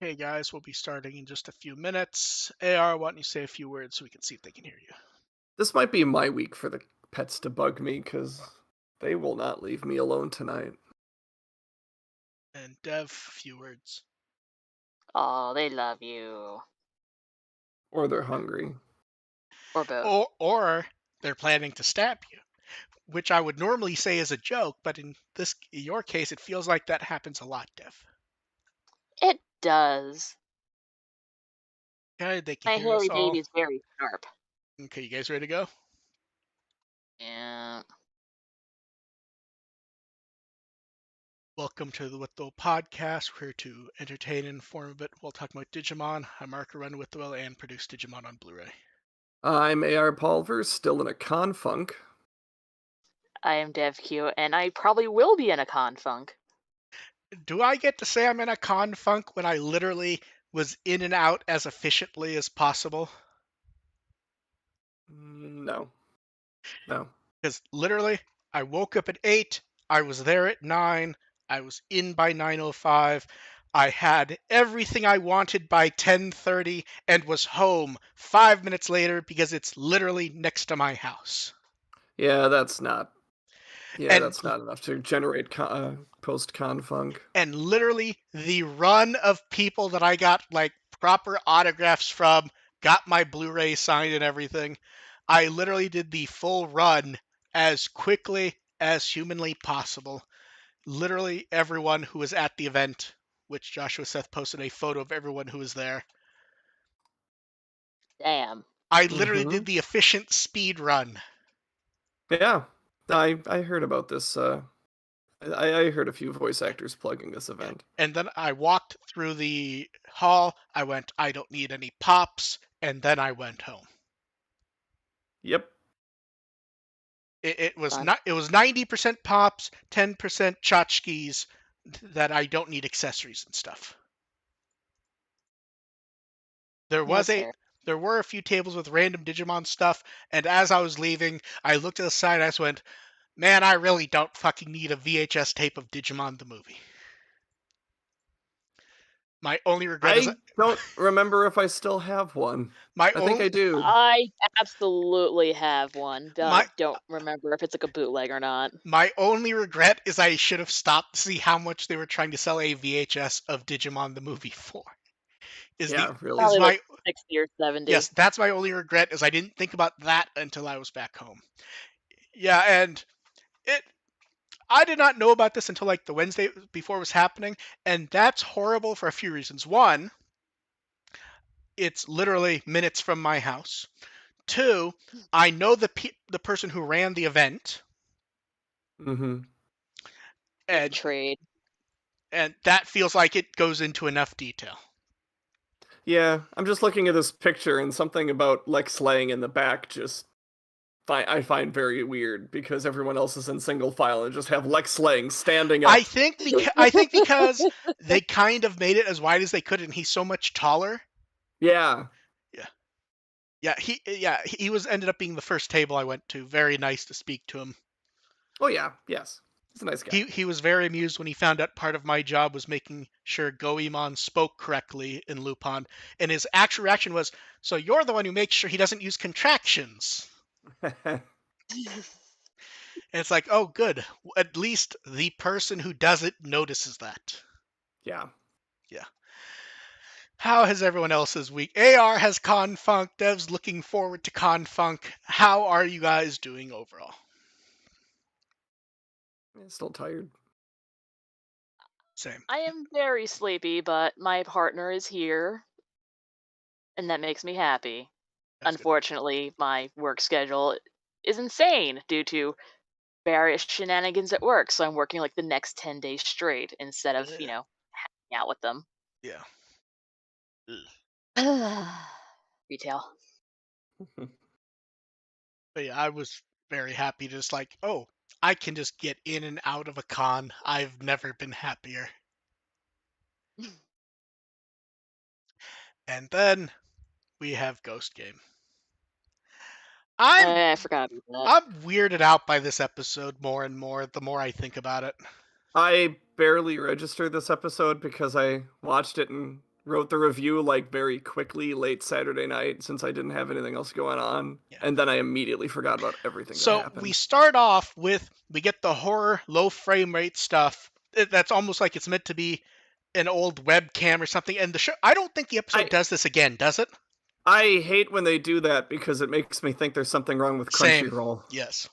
Hey guys, we'll be starting in just a few minutes. AR, why don't you say a few words so we can see if they can hear you? This might be my week for the pets to bug me, because they will not leave me alone tonight. And Dev, a few words. Oh, they love you. Or they're hungry. Or both. Or they're planning to stab you, which I would normally say is a joke, but in your case, it feels like that happens a lot, Dev. It does. Okay, they can My hear us hairy all. baby is very sharp. Okay, you guys ready to go? Yeah. Welcome to the With the Will podcast. We're here to entertain and inform a bit. We'll talk about Digimon. I'm Mark, run with the Will and produce Digimon on Blu-ray. I'm AR Pulver, still in a confunk. I am DevQ, and I probably will be in a confunk. Do I get to say I'm in a con funk when I literally was in and out as efficiently as possible? No. No. Because literally, I woke up at 8, I was there at 9, I was in by 9:05, I had everything I wanted by 10:30, and was home 5 minutes later because it's literally next to my house. Yeah, that's not. Yeah, And that's not enough to generate post-confunk. and literally the run of people that I got like proper autographs from, got my Blu-ray signed and everything. I literally did the full run as quickly as humanly possible. Literally everyone who was at the event which Joshua Seth posted a photo of everyone who was there. Damn. I literally did the efficient speed run. Yeah, I heard about this. I heard a few voice actors plugging this event. And then I walked through the hall. I went, I don't need any pops. And then I went home. Yep. It was Fun. not. It was 90% pops, 10% tchotchkes that I don't need accessories and stuff. There was That's a fair. there were a few tables with random Digimon stuff, and as I was leaving, I looked at the side and I just went, man, I really don't fucking need a VHS tape of Digimon the movie. My only regret is I don't remember if I still have one. my I think only I do. I absolutely have one, but my I don't remember if it's like a bootleg or not. my only regret is I should have stopped to see how much they were trying to sell a VHS of Digimon the movie for. Is the Yeah, really. is Probably like my 60 or 70. Yes, that's my only regret is I didn't think about that until I was back home. Yeah, and it I did not know about this until like the Wednesday before it was happening, and that's horrible for a few reasons. One, it's literally minutes from my house. Two, I know the person who ran the event, Mm-hmm. Good and trade. that feels like it goes into enough detail. Yeah, I'm just looking at this picture and something about Lex laying in the back just I find very weird because everyone else is in single file and just have Lex laying standing up. I think because they kind of made it as wide as they could, and he's so much taller. Yeah. Yeah, he was ended up being the first table I went to. Very nice to speak to him. Oh yeah. Yes. He's a nice guy. He was very amused when he found out part of my job was making sure Goemon spoke correctly in Lupin, and his actual reaction was, "So you're the one who makes sure he doesn't use contractions." And it's like, oh, good. At least the person who does it notices that. Yeah. Yeah. How has everyone else's week? AR has Confunk. Dev's looking forward to Confunk. How are you guys doing overall? Still tired. Same. I am very sleepy, but my partner is here, and that makes me happy. That's good. Unfortunately, my work schedule is insane due to various shenanigans at work, so I'm working like the next 10 days straight instead of, hanging out with them. Yeah. Retail. But yeah, I was very happy to just like, oh, I can just get in and out of a con. I've never been happier. And then we have Ghost Game. I'm I forgot about that. I'm weirded out by this episode more and more the more I think about it. I barely registered this episode because I watched it and wrote the review like very quickly late Saturday night since I didn't have anything else going on. Yeah. And then I immediately forgot about everything that So happened. we start off with we get the horror low frame rate stuff. That's almost like it's meant to be an old webcam or something. And the show, I don't think the episode does this again, does it? I hate when they do that because it makes me think there's something wrong with Same. Crunchyroll. Yes.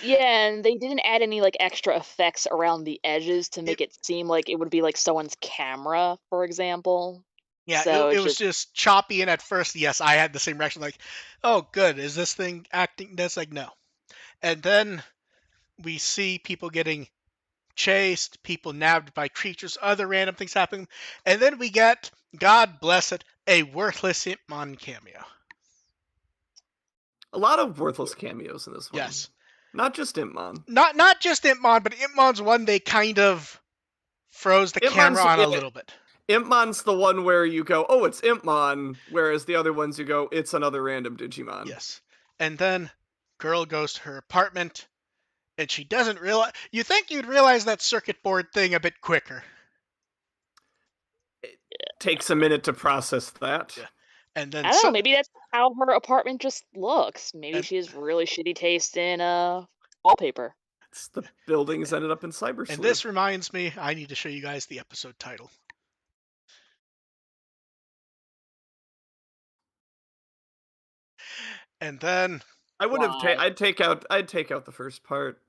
Yeah, and they didn't add any like extra effects around the edges to make it seem like it would be like someone's camera, for example. Yeah, So it it's was just choppy, and at first, yes, I had the same reaction, like, oh, good, is this thing acting? That's like, no. And then we see people getting chased, people nabbed by creatures, other random things happening, and then we get, God bless it, a worthless Hitmon cameo. A lot of worthless cameos in this one. Yes. Not just Impmon. Not just Hitmon, but Hitmon's one they kind of froze the camera on a little bit. Impmon's the one where you go, oh, it's Impmon, whereas the other ones you go, it's another random Digimon. Yes. And then girl goes to her apartment, and she doesn't realize. You think you'd realize that circuit board thing a bit quicker. It takes a minute to process that. Yeah. And then I don't know, maybe that's how her apartment just looks. Maybe she has really shitty taste in wallpaper. It's the buildings ended up in cyber. And this reminds me, I need to show you guys the episode title. And then I would have I'd take out the first part.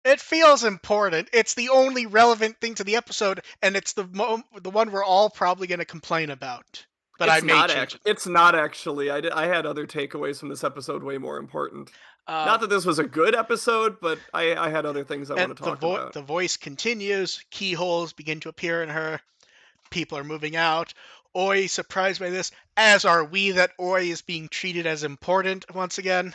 It feels important. It's the only relevant thing to the episode, and it's the one we're all probably going to complain about. But I may change it. It's not actually. I had other takeaways from this episode way more important. Not that this was a good episode, but I had other things I and want to talk about. The voice continues. Keyholes begin to appear in her. People are moving out. Oi, surprised by this, as are we that Oi is being treated as important once again.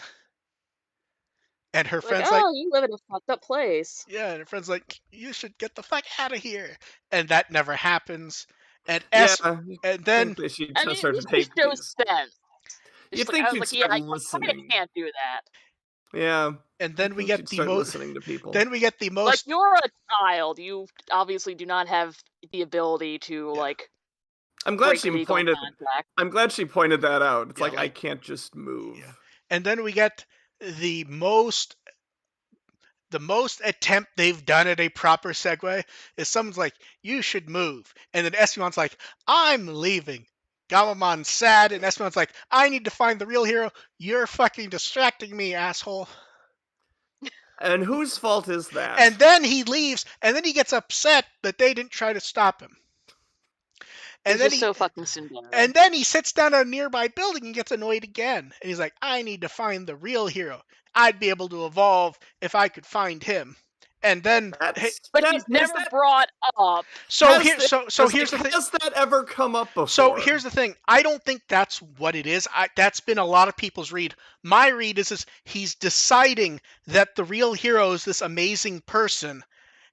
And her friend's like, oh, you live in a fucked up place. yeah, and her friend's like, you should get the fuck out of here. And that never happens. And and then she I mean, started it to take shows sense. You think you'd start I listening? can't do that. Yeah. And then we get the most listening to people. Then we get the most. Like, you're a child. You obviously do not have the ability to like. I'm glad she pointed. I'm glad she pointed that out. It's like I can't just move. Yeah. And then we get the most attempt they've done at a proper segue is someone's like, you should move. And then Espimon's like, I'm leaving. Gamamon's sad, and Espimon's like, I need to find the real hero. You're fucking distracting me, asshole. And whose fault is that? And then he leaves, and then he gets upset that they didn't try to stop him. And then so fucking Cinderella. And then he sits down on a nearby building and gets annoyed again. And he's like, I need to find the real hero. I'd be able to evolve if I could find him. And then, but he's never brought up. So here's the thing. Has that ever come up before? So here's the thing. I don't think that's what it is. That's been a lot of people's read. My read is he's deciding that the real hero is this amazing person.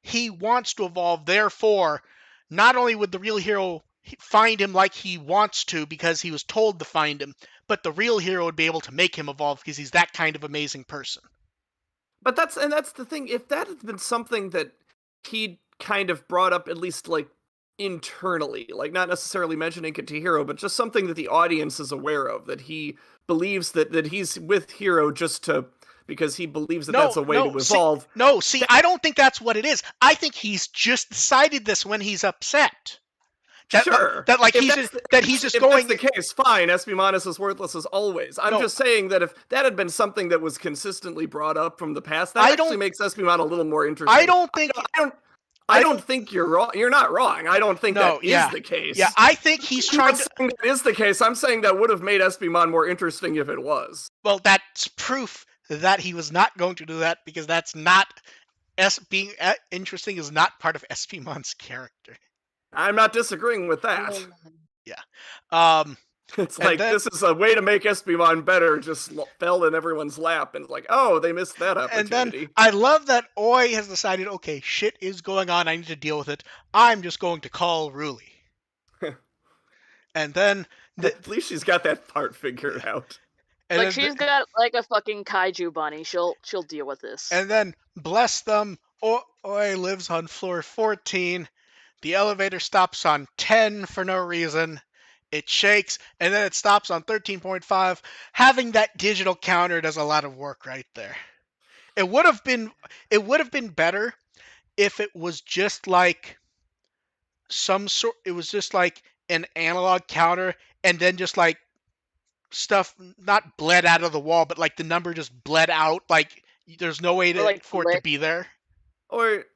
He wants to evolve. Therefore, not only would the real hero find him like he wants to because he was told to find him, but the real hero would be able to make him evolve because he's that kind of amazing person. But that's the thing. If that had been something that he kind of brought up, at least like internally, like not necessarily mentioning it to Hiro, but just something that the audience is aware of, that he believes that he's with Hiro just to because he believes that that's a way to evolve. I don't think that's what it is. I think he's just decided this when he's upset. Sure. He's just going. If that's the case, fine. Espimon is as worthless as always. I'm just saying that if that had been something that was consistently brought up from the past, that actually makes Espimon a little more interesting. I don't think. I don't think you're wrong. You're not wrong. I don't think that is the case. Yeah, I think he's trying to. That is the case. I'm saying that would have made Espimon more interesting if it was. Well, that's proof that he was not going to do that because that's not being interesting is not part of Espimon's character. I'm not disagreeing with that. Yeah. It's like this is a way to make Espimon better, just fell in everyone's lap and like, oh, they missed that opportunity. And then I love that Oi has decided, okay, shit is going on, I need to deal with it. I'm just going to call Ruli. And then at least she's got that part figured out. And like she's got like a fucking kaiju bunny. She'll deal with this. And then bless them, Oi lives on floor 14. The elevator stops on 10 for no reason. It shakes, and then it stops on 13.5. Having that digital counter does a lot of work right there. It would have been better if it was just like it was just like an analog counter, and then just like stuff not bled out of the wall, but like the number just bled out. Like there's no way for it to be there.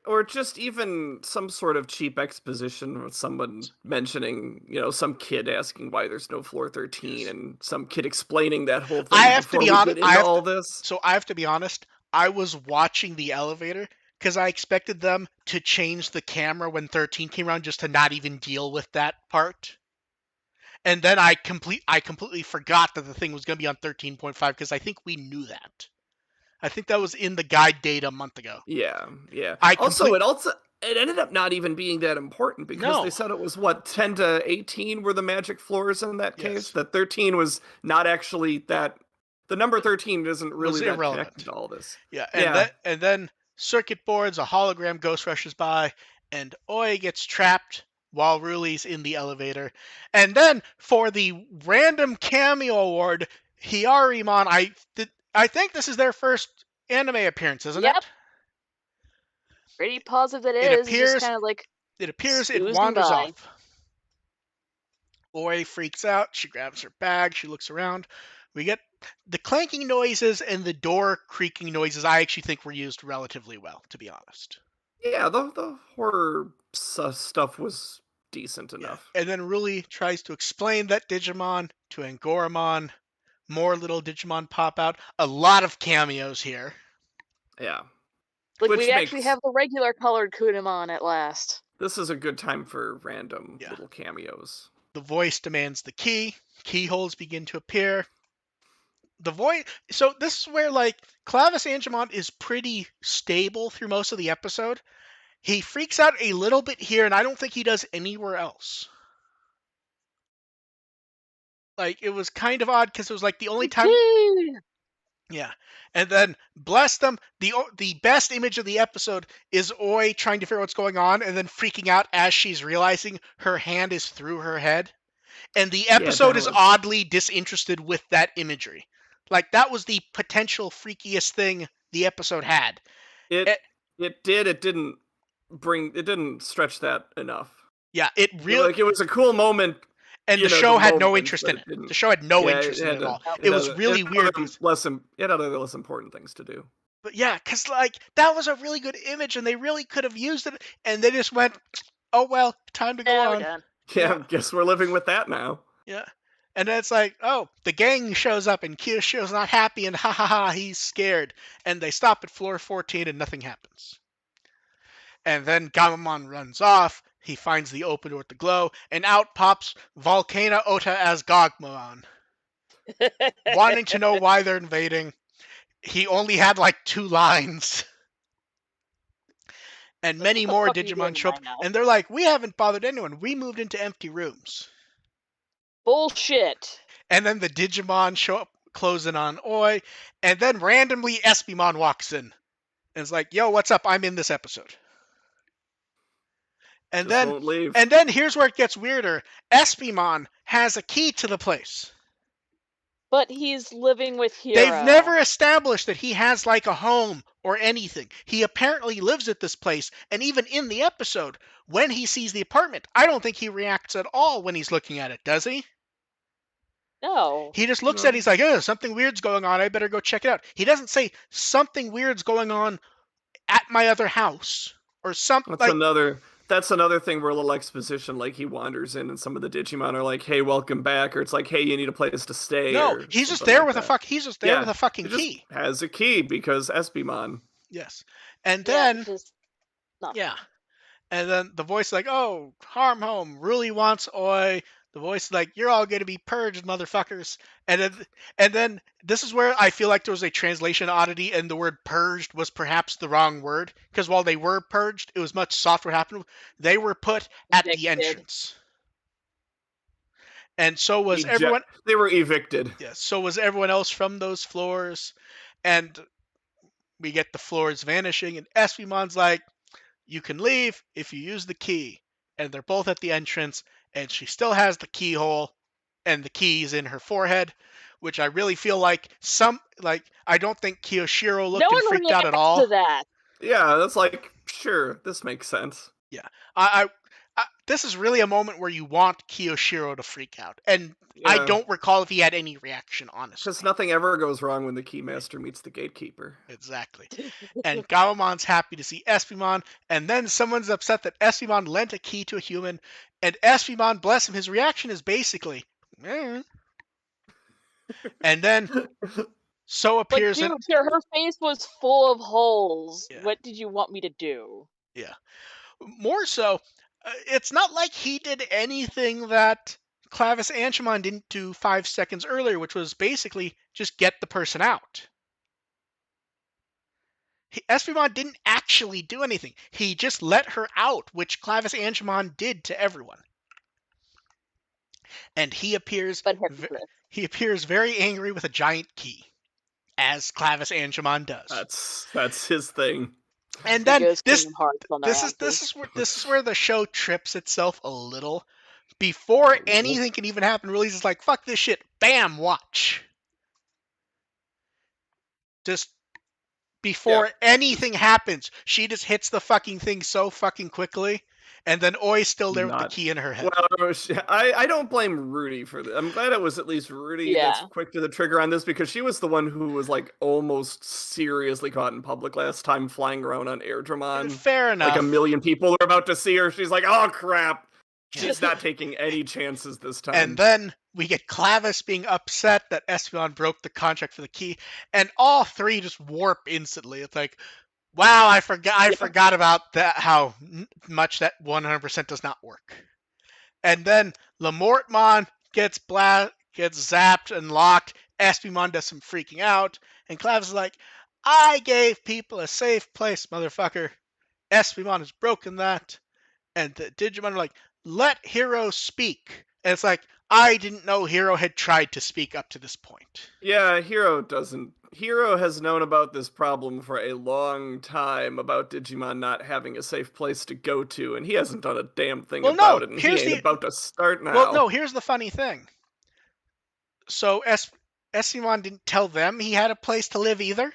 Or just even some sort of cheap exposition with someone mentioning, some kid asking why there's no floor 13 and some kid explaining that whole thing. I have to be honest. So I have to be honest. I was watching the elevator because I expected them to change the camera when 13 came around just to not even deal with that part. And then I completely forgot that the thing was going to be on 13.5 because I think we knew that. I think that was in the guide data a month ago. Yeah. It ended up not even being that important because they said it was 10 to 18 were the magic floors in that case. That 13 was not actually that. The number 13 isn't really that connected to all this. Yeah, and then circuit boards, a hologram ghost rushes by, and Oi gets trapped while Ruli's in the elevator. And then for the random cameo award, Hyarimon, I think this is their first anime appearance, isn't it? Pretty positive it is. It's just kind of like it appears, it wanders off. Oi freaks out. She grabs her bag. She looks around. We get the clanking noises and the door creaking noises. I actually think were used relatively well, to be honest. Yeah, the horror stuff was decent Yeah, enough. and then Ruli tries to explain that Digimon to Angoramon. More little Digimon pop out. A lot of cameos here. Yeah. Like, Which we actually makes have the regular colored Kunamon at last. this is a good time for random Yeah. little cameos. The voice demands the key. Keyholes begin to appear. The voice. So this is where like Clavis Angemon is pretty stable through most of the episode. He freaks out a little bit here, and I don't think he does anywhere else. Like it was kind of odd because it was like the only time. Yeah, and then bless them. The best image of the episode is Oi trying to figure out what's going on, and then freaking out as she's realizing her hand is through her head. And the Yeah, episode that is was oddly disinterested with that imagery. Like that was the potential freakiest thing the episode had. it. It, It did. It didn't stretch that enough. yeah, it really. Like it was a cool moment. And the The show had no moment, interest but in it it. didn't. The show had no Yeah, interest in it at all. it It was had really weird. it had other less important things to do. But yeah, because like that was a really good image, and they really could have used it, and they just went, "Oh well, time to go Yeah, we're on." done. Yeah, guess we're living with that now. Yeah. And then it's like, oh, the gang shows up and Kiyoshiro's not happy and ha ha ha, he's scared. And they stop at floor 14 and nothing happens. And then Gamamon runs off. He finds the open door with the glow, and out pops Volcano Ota as Gogmamon, wanting to know why they're invading. He only had like 2 lines. And Like, many what the more fuck are you doing Digimon show up, right now? and they're like, we haven't bothered anyone. We moved into empty rooms. Bullshit. And then the Digimon show up, closing on Oi, and then randomly Espimon walks in and is like, "Yo, what's up? I'm in this episode." And Just then, won't leave. and then here's where it gets weirder. Espimon has a key to the place. But he's living with Hero. They've never established that he has like a home or anything. He apparently lives at this place, and even in the episode, when he sees the apartment, I don't think he reacts at all when he's looking at it, does he? No. He just looks No. at it, he's like, oh, something weird's going on. I better go check it out. He doesn't say something weird's going on at my other house or something like. That's another thing where a little exposition, like he wanders in and some of the Digimon are like, hey, welcome back, or it's like, hey, you need a place to stay. No, or he's just something there like with that. he's just there with a fucking he just key. has a key because Espimon. Yes. And Yeah, then just nothing. yeah. And then the voice is like, oh, harm home, really wants Oi. The voice is like, you're all gonna be purged, motherfuckers. And then this is where I feel like there was a translation oddity, and the word purged was perhaps the wrong word. Because while they were purged, it was much softer what happened. They were put at the Evicted. entrance. And so was everyone. They were evicted. Yeah, so was everyone else from those floors. And we get the floors vanishing, and Espimon's like, you can leave if you use the key. And they're both at the entrance, and she still has the keyhole, and the key's in her forehead, which I really feel like I don't think Kiyoshiro looked No and one freaked out at reacts all. to that. Yeah, that's like, sure, this makes sense. Yeah, I this is really a moment where you want Kiyoshiro to freak out, and I don't recall if he had any reaction, honestly. Because nothing ever goes wrong when the Keymaster meets the Gatekeeper. Exactly. And Gawamon's happy to see Espimon, and then someone's upset that Espimon lent a key to a human, and Espimon, bless him, his reaction is basically, and then so appears Like, dude, her face was full of holes. Yeah. What did you want me to do? Yeah. More so, it's not like he did anything that Clavis Angemon didn't do 5 seconds earlier, which was basically just get the person out. Espimon didn't actually do anything. He just let her out, which Clavis Angemon did to everyone. And he appears very angry with a giant key, as Clavis Angemon does. That's his thing. And then this is where the show trips itself a little. Before anything can even happen, Release is like, fuck this shit. Bam, watch. Just before anything happens, she just hits the fucking thing so fucking quickly. And then Oi's still there with the Not key in her head. well. I don't blame Rudy for this. I'm glad it was at least Rudy that's Yeah. quick to the trigger on this because she was the one who was like almost seriously caught in public last time flying around on Airdramon. Fair Like enough. 1,000,000 people were about to see her. She's like, oh crap. She's not taking any chances this time. And then we get Clavis being upset that Espeon broke the contract for the key, and all three just warp instantly. It's like, wow, I forgot about that, how much that 100% does not work. And then Lamortmon gets zapped and locked. Espimon does some freaking out, and Clavis is like, I gave people a safe place, motherfucker. Espimon has broken that. And the Digimon are like, let Hero speak. And it's like, I didn't know Hero had tried to speak up to this point. Yeah, Hero doesn't. Hero has known about this problem for a long time about Digimon not having a safe place to go to, and he hasn't done a damn thing about it, and he ain't about to start now. Well, no, here's the funny thing. So Espimon didn't tell them he had a place to live either?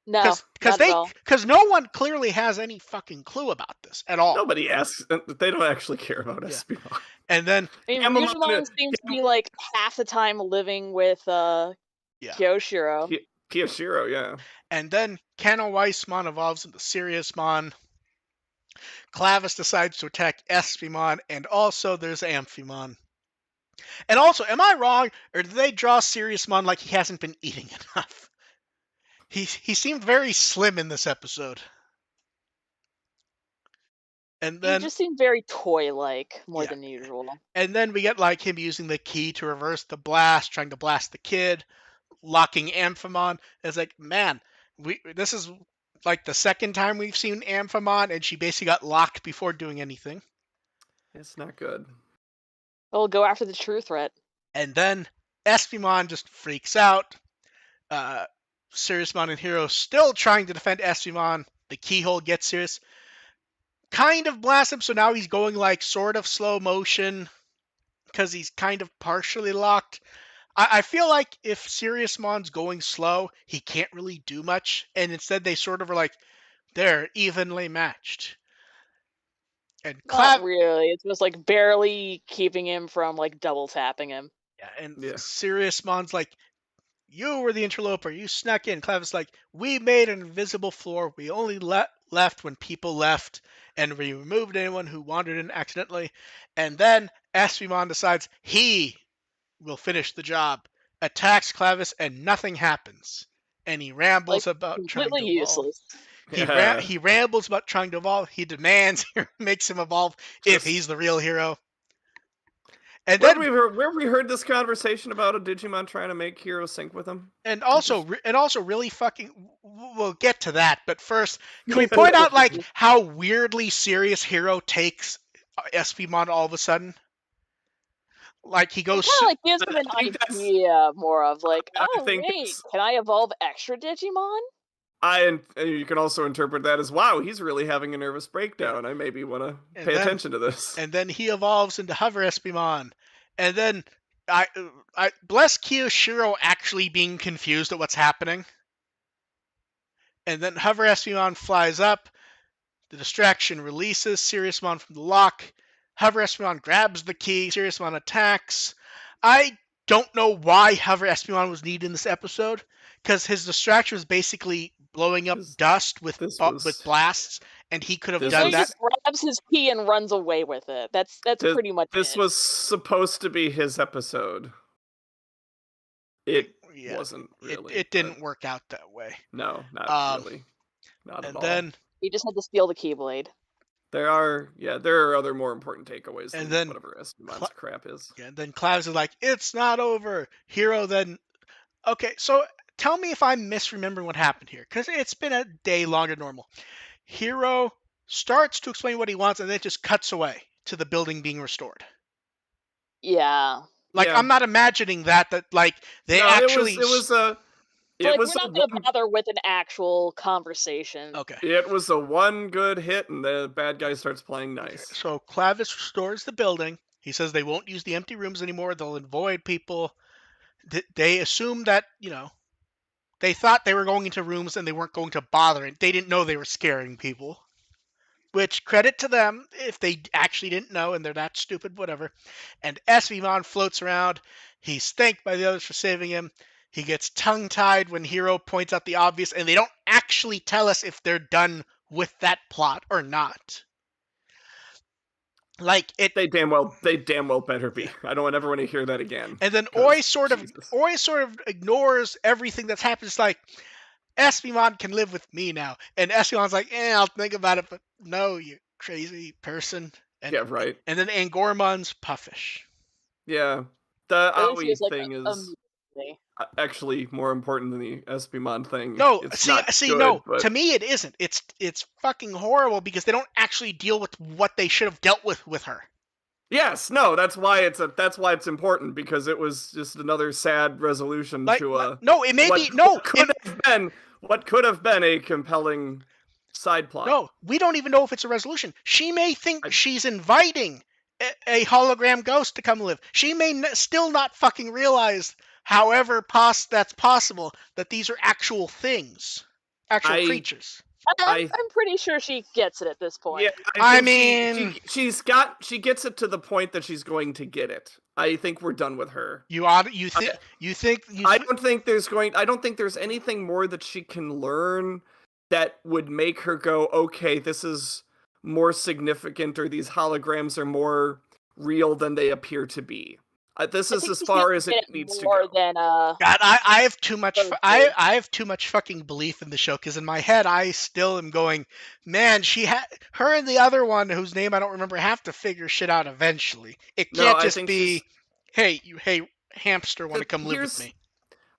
No, not at all. Because no one clearly has any fucking clue about this at all. Nobody asks. They don't actually care about Espimon. And then Digimon seems to be like half the time living with Kyoshiro. Kyoshiro, yeah. And then Kano Weissmon evolves into Siriusmon. Clavis decides to attack Espimon, and also there's Amphimon. And also, am I wrong, or did they draw Siriusmon like he hasn't been eating enough? He seemed very slim in this episode. And then he just seemed very toy-like more than usual. And then we get like him using the key to reverse the blast, trying to blast the kid, locking Amphimon. It's like, man, this is like the second time we've seen Amphimon, and she basically got locked before doing anything. It's not good. We'll go after the true threat. And then Espimon just freaks out. Siriusmon and Hero still trying to defend Espimon. The keyhole gets Sirius. Kind of blasts him, so now he's going like sort of slow motion because he's kind of partially locked. I feel like if Siriusmon's going slow, he can't really do much, and instead they sort of are like, they're evenly matched. And Not really. It's just like barely keeping him from like double tapping him. Yeah, and Siriusmon's like, you were the interloper. You snuck in. Clavis like, we made an invisible floor. We only left when people left, and we removed anyone who wandered in accidentally. And then Espimon decides he will finish the job, attacks Clavis, and nothing happens. And he rambles about trying to evolve. Useless. He rambles about trying to evolve. He demands Hero makes him evolve if he's the real hero. And where then we heard this conversation about a Digimon trying to make Hero sync with him. And also really fucking. We'll get to that, but first, can we point out like how weirdly serious Hero takes Espimon all of a sudden? Like he goes. It kind of like gives him an idea more of like, oh wait, can I evolve extra Digimon? And you can also interpret that as, wow, he's really having a nervous breakdown. I maybe want to pay attention to this. And then he evolves into Hover Espimon. And then I bless Kyoshiro actually being confused at what's happening. And then Hover Espimon flies up. The distraction releases Siriusmon from the lock. Hover Espimon grabs the key. Siriusmon attacks. I don't know why Hover Espimon was needed in this episode, because his distraction was basically blowing up dust with blasts, and he could have done that. He just grabs his key and runs away with it. That's pretty much this was supposed to be his episode. It wasn't really. It didn't work out that way. No, not really. Not at all. And then he just had to steal the Keyblade. There are other more important takeaways than whatever Espimon's crap is. Yeah, and then Clavis is like, it's not over. Hero then... Okay, so tell me if I'm misremembering what happened here, because it's been a day longer than normal. Hero starts to explain what he wants, and then it just cuts away to the building being restored. Yeah. I'm not imagining that like they actually... It was we're not going to bother with an actual conversation. Okay. It was a one good hit, and the bad guy starts playing nice. Okay. So Clavis restores the building. He says they won't use the empty rooms anymore. They'll avoid people. They assume that, they thought they were going into rooms and they weren't going to bother it. They didn't know they were scaring people. Which, credit to them if they actually didn't know and they're that stupid, whatever. And Espimon floats around. He's thanked by the others for saving him. He gets tongue-tied when Hero points out the obvious, and they don't actually tell us if they're done with that plot or not. Like it. They damn well better be. I don't ever want to hear that again. And then 'cause Oi sort of ignores everything that's happened. It's like, Espimon can live with me now. And Espimon's like, I'll think about it, but no, you crazy person. And, Yeah, right. And then Angoramon's puffish. Yeah. The At least he Aoi was, like, thing is immediately. actually more important than the Espimon thing. No, it's see, not see, good, no. but To me, it isn't. It's fucking horrible because they don't actually deal with what they should have dealt with her. yes, no, that's why it's important, because it was just another sad resolution Like, to no, it may be no. What could have been a compelling side plot. No, we don't even know if it's a resolution. She may think she's inviting a hologram ghost to come live. She may still not fucking realize, however that's possible, that these are actual things, actual creatures. I'm pretty sure she gets it at this point. Yeah, I mean, she gets it to the point that she's going to get it. I think we're done with her. I don't think there's anything more that she can learn that would make her go, okay, this is more significant, or these holograms are more real than they appear to be. This is as far as it needs to go. God, I have too much. I have too much fucking belief in the show, because in my head I still am going, man. Her and the other one, whose name I don't remember, have to figure shit out eventually. It can't just be, hey, hamster, want to come live with me.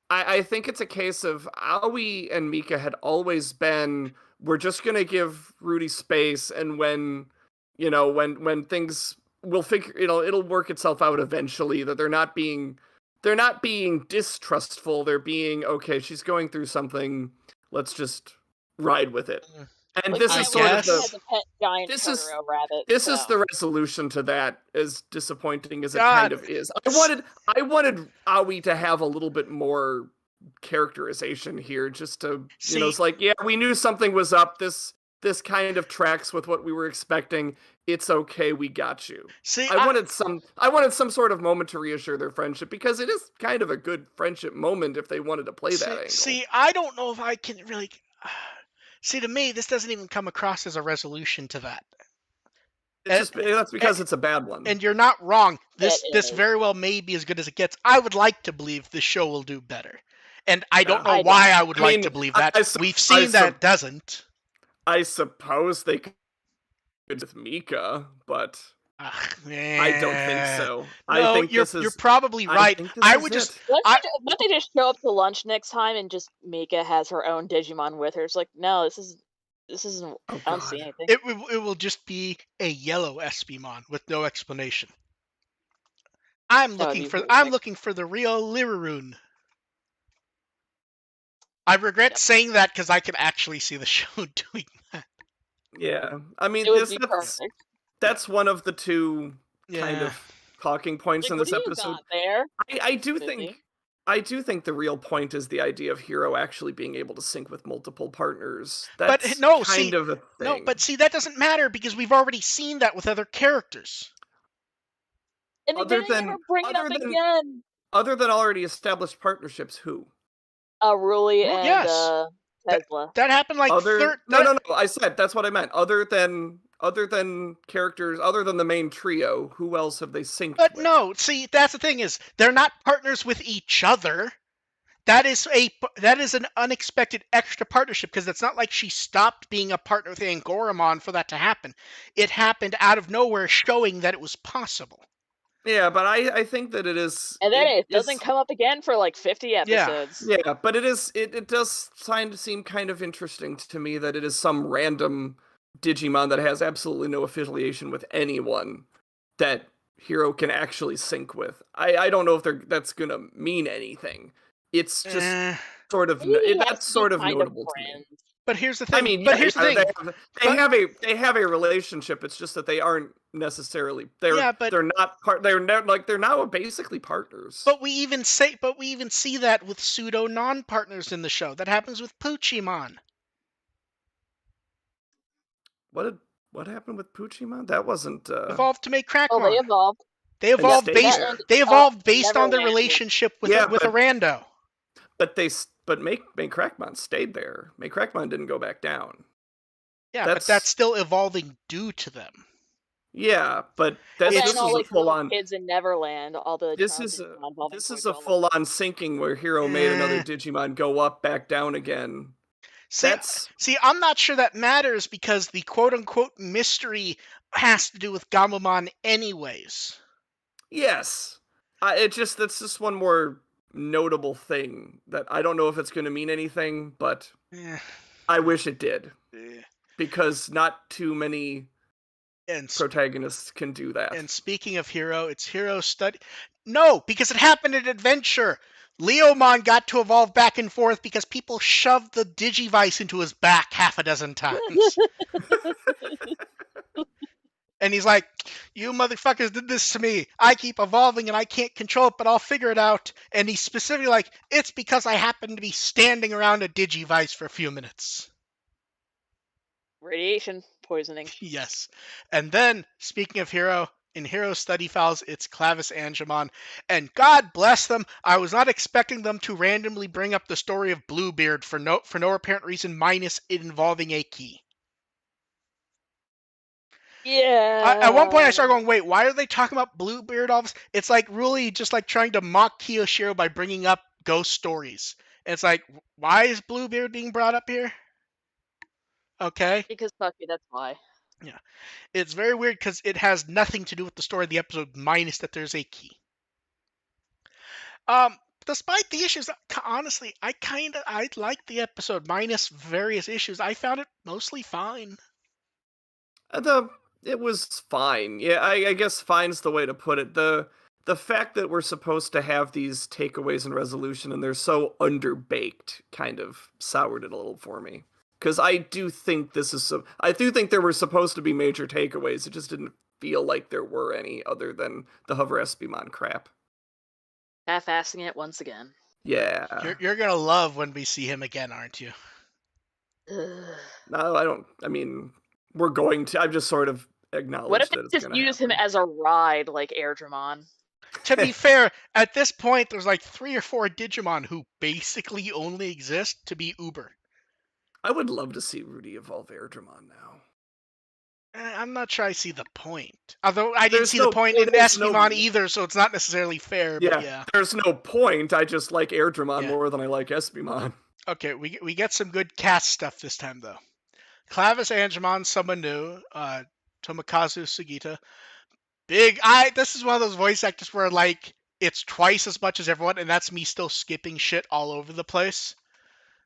I think it's a case of Aoi and Mika had always been, we're just gonna give Rudy space, and when things, we'll figure, it'll work itself out eventually. That they're not being distrustful. They're being, okay, she's going through something, let's just ride with it. And this is sort of this is the resolution to that, as disappointing as it kind of is. I wanted Aoi to have a little bit more characterization here, just to, it's like, yeah, we knew something was up. This kind of tracks with what we were expecting. It's okay, we got you. See, I wanted some sort of moment to reassure their friendship, because it is kind of a good friendship moment if they wanted to play that angle. See, I don't know if I can really. See, to me, this doesn't even come across as a resolution to that. That's because it's a bad one. And you're not wrong. This very well may be as good as it gets. I would like to believe the show will do better. And I don't know why I would like to believe that. We've seen that it doesn't. I suppose they could with Mika, but I don't think so. No, I think you're probably right. Why don't they just show up to lunch next time and just Mika has her own Digimon with her? It's like, no, this isn't. I don't see anything. It will just be a yellow Espimon with no explanation. I'm looking for the real Lirarune. I regret saying that, because I could actually see the show doing that. Yeah, I mean, that's one of the two kind of talking points in this episode. I do think the real point is the idea of Hero actually being able to sync with multiple partners. That's of a thing. No, but see, that doesn't matter, because we've already seen that with other characters. And other than already established partnerships, who? Ruli and Tesla. That happened like No. I said that's what I meant. Other than characters, other than the main trio, who else have they synced with? No, see, that's the thing, is they're not partners with each other. That is an unexpected extra partnership, because it's not like she stopped being a partner with Angoramon for that to happen. It happened out of nowhere, showing that it was possible. Yeah, but I think that it is. And then it doesn't come up again for like 50 episodes. Yeah, but it does seem kind of interesting to me that it is some random Digimon that has absolutely no affiliation with anyone that Hero can actually sync with. I don't know if that's gonna mean anything. It's just sort of that's sort of notable to me. But here's the thing. Here's the thing. They have a relationship. It's just that they aren't necessarily. They're not part. They're now basically partners. But we even see that with pseudo non-partners in the show. That happens with Poochimon. What did What happened with Puchimon? That wasn't. Evolved to make Oh, they Crackmon. evolved. They And evolved stayed based. That there. and They evolved based on their Neverland. relationship with Yeah, with a but rando. but make Crackmon stayed there. Make Crackmon didn't go back down. Yeah, but that's That's still evolving due to them. yeah, but Well, this then It's all is a like the full little on. kids in Neverland, all the This child is Digimon evolving this to is a adults. full on sinking where Hero made another Eh. Digimon go up, back down again. See, That's I'm not sure that matters because the quote unquote mystery has to do with Gamamon anyways. yes. That's just one more notable thing that I don't know if it's going to mean anything, but Eh, I wish it did eh. because not too many And protagonists can do that. and speaking of Hero, it's Hero study. No, because it happened in Adventure. Leomon got to evolve back and forth because people shoved the Digivice into his back half a dozen times. And he's like, you motherfuckers did this to me. I keep evolving and I can't control it, but I'll figure it out. And he's specifically like, it's because I happen to be standing around a Digivice for a few minutes. Radiation poisoning. Yes. And then, speaking of Hero, in Hero Study Files, it's Clavis Angemon. And God bless them, I was not expecting them to randomly bring up the story of Bluebeard for no apparent reason, minus it involving a key. At one point, I Yeah. started going, wait, why are they talking about Bluebeard all this? It's like really just like trying to mock Kiyoshiro by bringing up ghost stories. And it's like, why is Bluebeard being brought up here? Okay. Because fuck you, that's why. Yeah. It's very weird because it has nothing to do with the story of the episode, minus that there's a key. Despite the issues, honestly, I liked the episode, minus various issues. I found it mostly fine. It was fine. Yeah, I guess fine's the way to put it. The fact that we're supposed to have these takeaways and resolution and they're so underbaked kind of soured it a little for me. Because I do think I do think there were supposed to be major takeaways. It just didn't feel like there were any other than the Hover Espimon crap. Half-assing it once again. Yeah. You're gonna love when we see him again, aren't you? Ugh. No, I don't. I mean, we're going to. I've just sort of What acknowledged if they that it's just going to use him happen. as a ride like Airdramon? To be fair, at this point, there's like 3 or 4 Digimon who basically only exist to be Uber. I would love to see Rudy evolve Airdramon now. I'm not sure I see the point. Although I didn't There's see no the point in point, there's no- Espimon either, so it's not necessarily fair, but Yeah, yeah. there's no point. I just like Airdramon Yeah. more than I like Espimon. Okay, we get some good cast stuff this time, though. Clavis Angemon, someone new. Tomokazu Sugita. This is one of those voice actors where, like, it's twice as much as everyone, and that's me still skipping shit all over the place.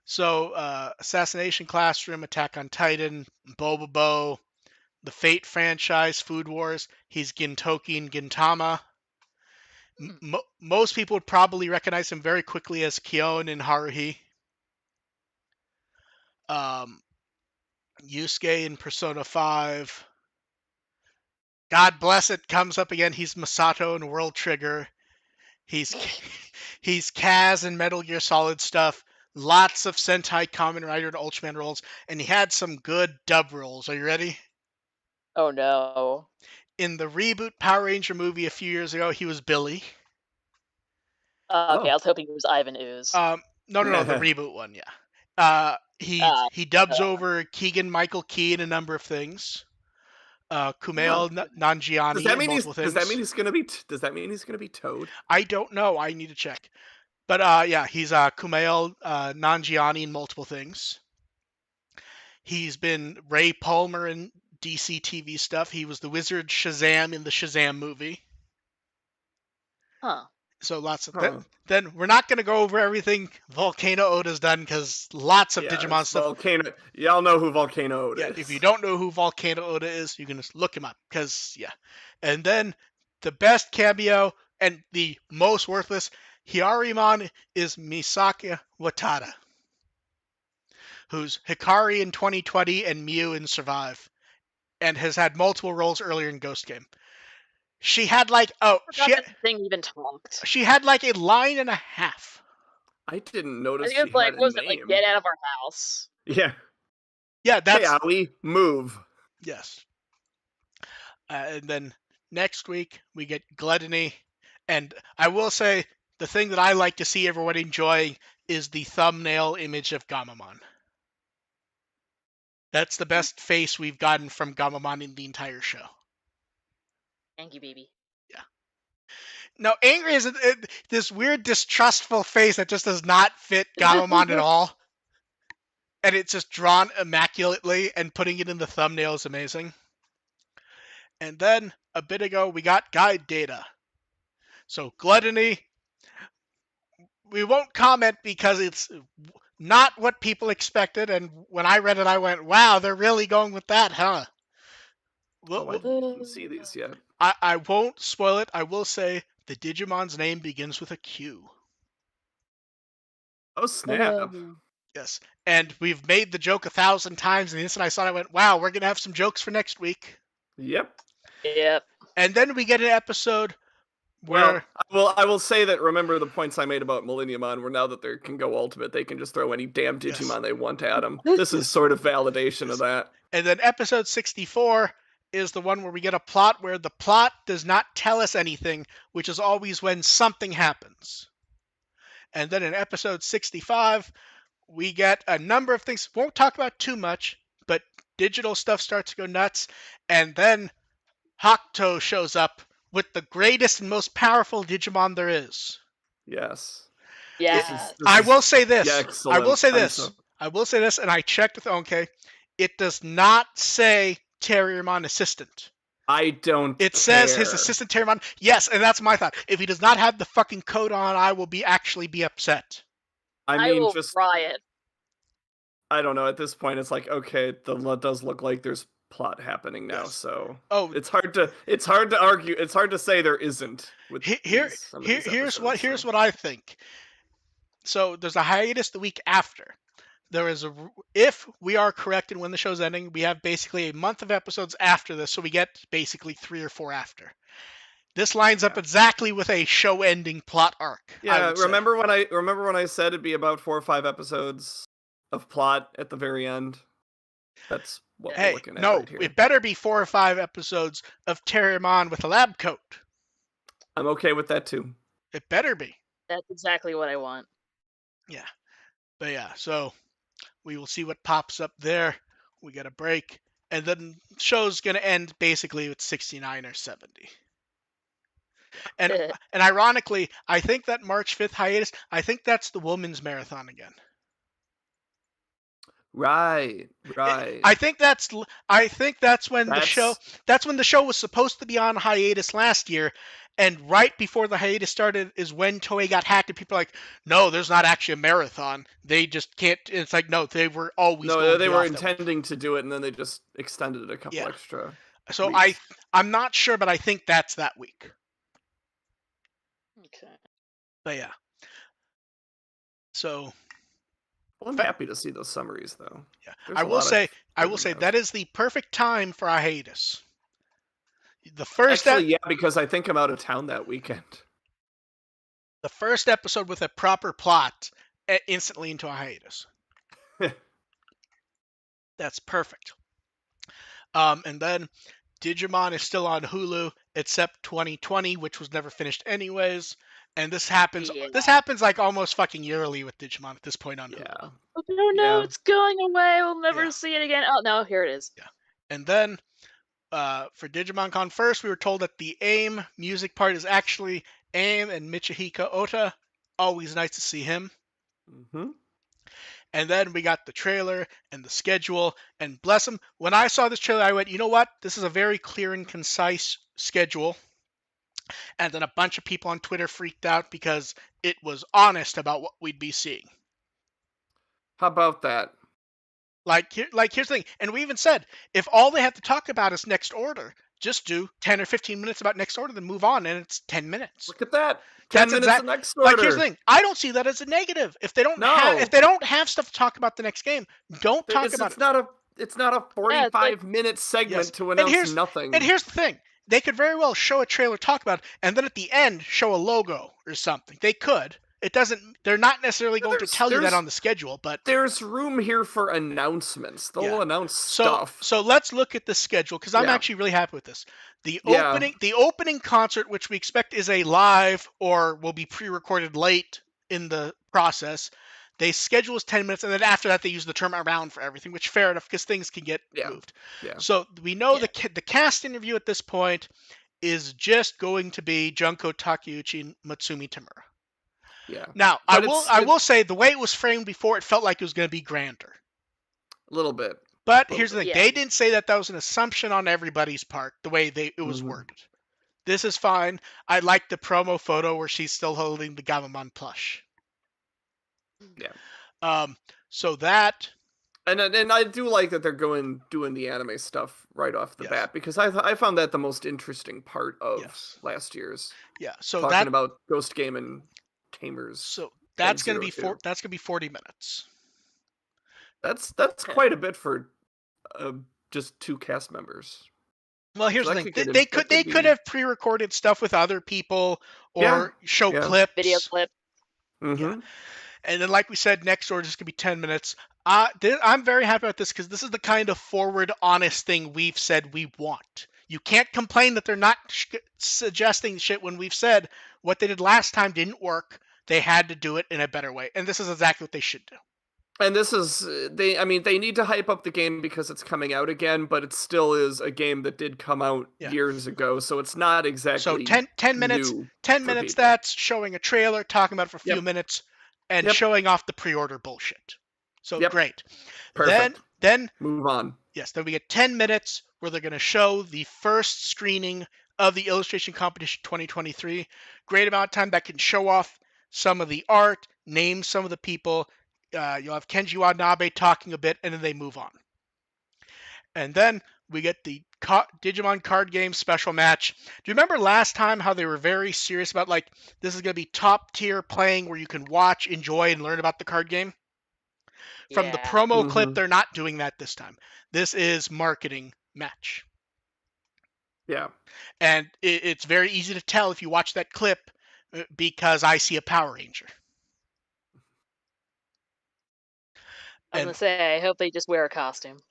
So, Assassination Classroom, Attack on Titan, Bobobo, the Fate franchise, Food Wars. He's Gintoki and Gintama. Most people would probably recognize him very quickly as Kyon in Haruhi. Yusuke in Persona 5. God bless it, comes up again. He's Masato in World Trigger. He's he's Kaz in Metal Gear Solid stuff. Lots of Sentai Kamen Rider and Ultraman roles, and he had some good dub roles. Are you ready? Oh no. In the reboot Power Ranger movie a few years ago, he was Billy. Okay, I was hoping it was Ivan Ooze. No, the reboot one, yeah. He dubs that over Keegan Michael Key in a number of things. Kumail Nanjiani in multiple things. Does that mean he's gonna be? Does that mean he's gonna be Toad? I don't know. I need to check. But yeah, he's Kumail Nanjiani in multiple things. He's been Ray Palmer in DC TV stuff. He was the Wizard Shazam in the Shazam movie. Huh. So lots of then we're not going to go over everything Volcano Oda's done because lots of Digimon stuff. Volcano. Y'all know who Volcano Oda is. If you don't know who Volcano Oda is, you can just look him up because yeah. And then the best cameo and the most worthless Hyarimon is Misaki Watada, who's Hikari in 2020 and Mew in Survive, and has had multiple roles earlier in Ghost Game. She had like thing even talked. She had like a line and a half. I didn't notice. I think it's like, was it like get out of our house? Yeah. Yeah, that's Hey, Ollie, move. Yes. And then next week we get Gluttony, and I will say the thing that I like to see everyone enjoying is the thumbnail image of Gamamon. That's the best face we've gotten from Gamamon in the entire show. Thank you, baby. Yeah. No, angry is this weird distrustful face that just does not fit Gamamon at all. And it's just drawn immaculately, and putting it in the thumbnail is amazing. And then a bit ago we got guide data. So Gluttony, we won't comment because it's not what people expected, and when I read it I went, wow, they're really going with that, huh? I didn't see these yet. I won't spoil it. I will say the Digimon's name begins with a Q. Oh, snap. Yes. And we've made the joke 1,000 times, and the instant I saw it, I went, wow, we're going to have some jokes for next week. Yep. And then we get an episode where... Well, I will say that, remember the points I made about Millenniumon, where now that they can go Ultimate, they can just throw any damn Digimon they want at them. This is sort of validation of that. And then episode 64 is the one where we get a plot where the plot does not tell us anything, which is always when something happens. And then in episode 65, we get a number of things. Won't talk about too much, but digital stuff starts to go nuts. And then Hakuto shows up with the greatest and most powerful Digimon there is. Yes. Yeah. I will say this. Excellent. I will say this, and I checked with Onke. It does not say Terriermon assistant. I don't It says his assistant Terriermon. Yes, and that's my thought. If he does not have the fucking code on, I will actually be upset. I mean, will riot. I don't know. At this point, it's like, okay, it does look like there's plot happening now. Yes. So it's hard to argue. It's hard to say there isn't. With here's what I think. So there's a hiatus the week after. There is if we are correct in when the show's ending, we have basically a month of episodes after this, so we get basically 3 or 4 after. This lines up exactly with a show-ending plot arc. Yeah, remember when I said it'd be about 4 or 5 episodes of plot at the very end? That's what we're looking at right here. It better be 4 or 5 episodes of Terriermon with a lab coat. I'm okay with that too. It better be. That's exactly what I want. Yeah. But yeah, so we will see what pops up there. We get a break. And then the show's going to end basically with 69 or 70. And ironically, I think that March 5th hiatus, I think that's the women's marathon again. Right. I think that's when the show was supposed to be on hiatus last year, and right before the hiatus started is when Toei got hacked, and people are like, no, there's not actually a marathon. They just can't. It's like, no, they were always. No, they were intending to do it, and then they just extended it a couple extra. So weeks. I'm not sure, but I think that's that week. Okay. But yeah. So. Well, I'm happy to see those summaries, though. Yeah, I will say that is the perfect time for a hiatus. The first because I think I'm out of town that weekend. The first episode with a proper plot instantly into a hiatus. That's perfect. And then Digimon is still on Hulu, except 2020, which was never finished anyways. And this happens. Yeah. This happens like almost fucking yearly with Digimon at this point on Hulu. Oh no, it's going away. We'll never see it again. Oh no, here it is. Yeah. And then for Digimon Con first, we were told that the AIM music part is actually AIM and Michihiko Ota. Always nice to see him. Mm-hmm. And then we got the trailer and the schedule. And bless him, when I saw this trailer, I went, you know what? This is a very clear and concise schedule. And then a bunch of people on Twitter freaked out because it was honest about what we'd be seeing. How about that? Like here's the thing. And we even said, if all they have to talk about is Next Order, just do 10 or 15 minutes about Next Order, then move on, and it's 10 minutes. Look at that. 10 minutes of Next Order. Like, here's the thing. I don't see that as a negative. If they don't have stuff to talk about the next game, don't talk about it. It's not a 45-minute segment to announce nothing. And here's the thing. They could very well show a trailer, talk about it, and then at the end show a logo or something. They could. It doesn't. They're not necessarily going to tell you that on the schedule, but there's room here for announcements. They'll announce stuff. So let's look at the schedule because I'm actually really happy with this. The Yeah. opening concert, which we expect is a live or will be pre-recorded late in the process, they schedule as 10 minutes, and then after that they use the term around for everything, which fair enough because things can get Yeah. moved. Yeah. So we know Yeah. the cast interview at this point is just going to be Junko Takeuchi and Matsumi Tamura. Yeah. Now, But I will say the way it was framed before, it felt like it was going to be grander. a little bit. But Little here's the bit. thing: Yeah. they didn't say that was an assumption on everybody's part. The way it was Mhm. worded. This is fine. I like the promo photo where she's still holding the Gamamon plush. Yeah. So that, And I do like that they're doing the anime stuff right off the yes, bat, because I found that the most interesting part of yes, last year's, yeah. So talking about Ghost Game and Tamers that's and gonna Zero be Two. that's gonna be 40 minutes. That's Yeah. quite a bit for just 2 cast members. Well, here's So the that thing: that they could could be. have pre-recorded stuff with other people Yeah. or show Yeah. Video clips. clip. Yeah. Mm-hmm. And then, like we said, next door just gonna be 10 minutes. I'm very happy about this because this is the kind of forward, honest thing we've said we want. You can't complain that they're not suggesting shit when we've said what they did last time didn't work. They had to do it in a better way, and this is exactly what they should do. And this is I mean, they need to hype up the game because it's coming out again, but it still is a game that did come out Yeah. years ago, so it's not So exactly 10 minutes, new 10 for minutes. people. That's showing a trailer, talking about it for a few Yep. minutes, and Yep. showing off the pre-order bullshit. So Yep. great. Perfect. Then Move on. yes, then we get 10 minutes where they're going to show the first screening of the Illustration Competition 2023. Great amount of time that can show off some of the art, name some of the people. You'll have Kenji Watanabe talking a bit, and then they move on. And then we get the Digimon card game special match. Do you remember last time how they were very serious about, like, this is going to be top tier playing where you can watch, enjoy, and learn about the card game? From the Yeah. promo clip, Mhm. they're not doing that this time. This is marketing match. Yeah. And it's very easy to tell if you watch that clip because I see a Power Ranger. I was And gonna say, I hope they just wear a costume.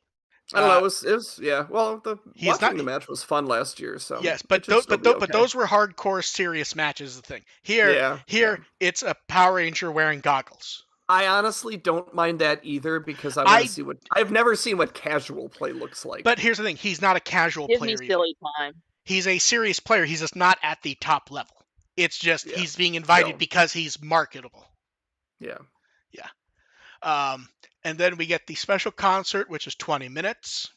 I don't know. It was yeah. Well, he's not. watching the match was fun last year, so Yes, it but should still be okay. those were hardcore, serious matches. The thing here, Yeah. it's a Power Ranger wearing goggles. I honestly don't mind that either, because I want I to see what I've never seen what casual play looks like. But here's the thing: he's not a casual Gives me player either. silly time. He's a serious player. He's just not at the top level. It's just Yeah, he's being invited still. because he's marketable. Yeah. And then we get the special concert, which is 20 minutes.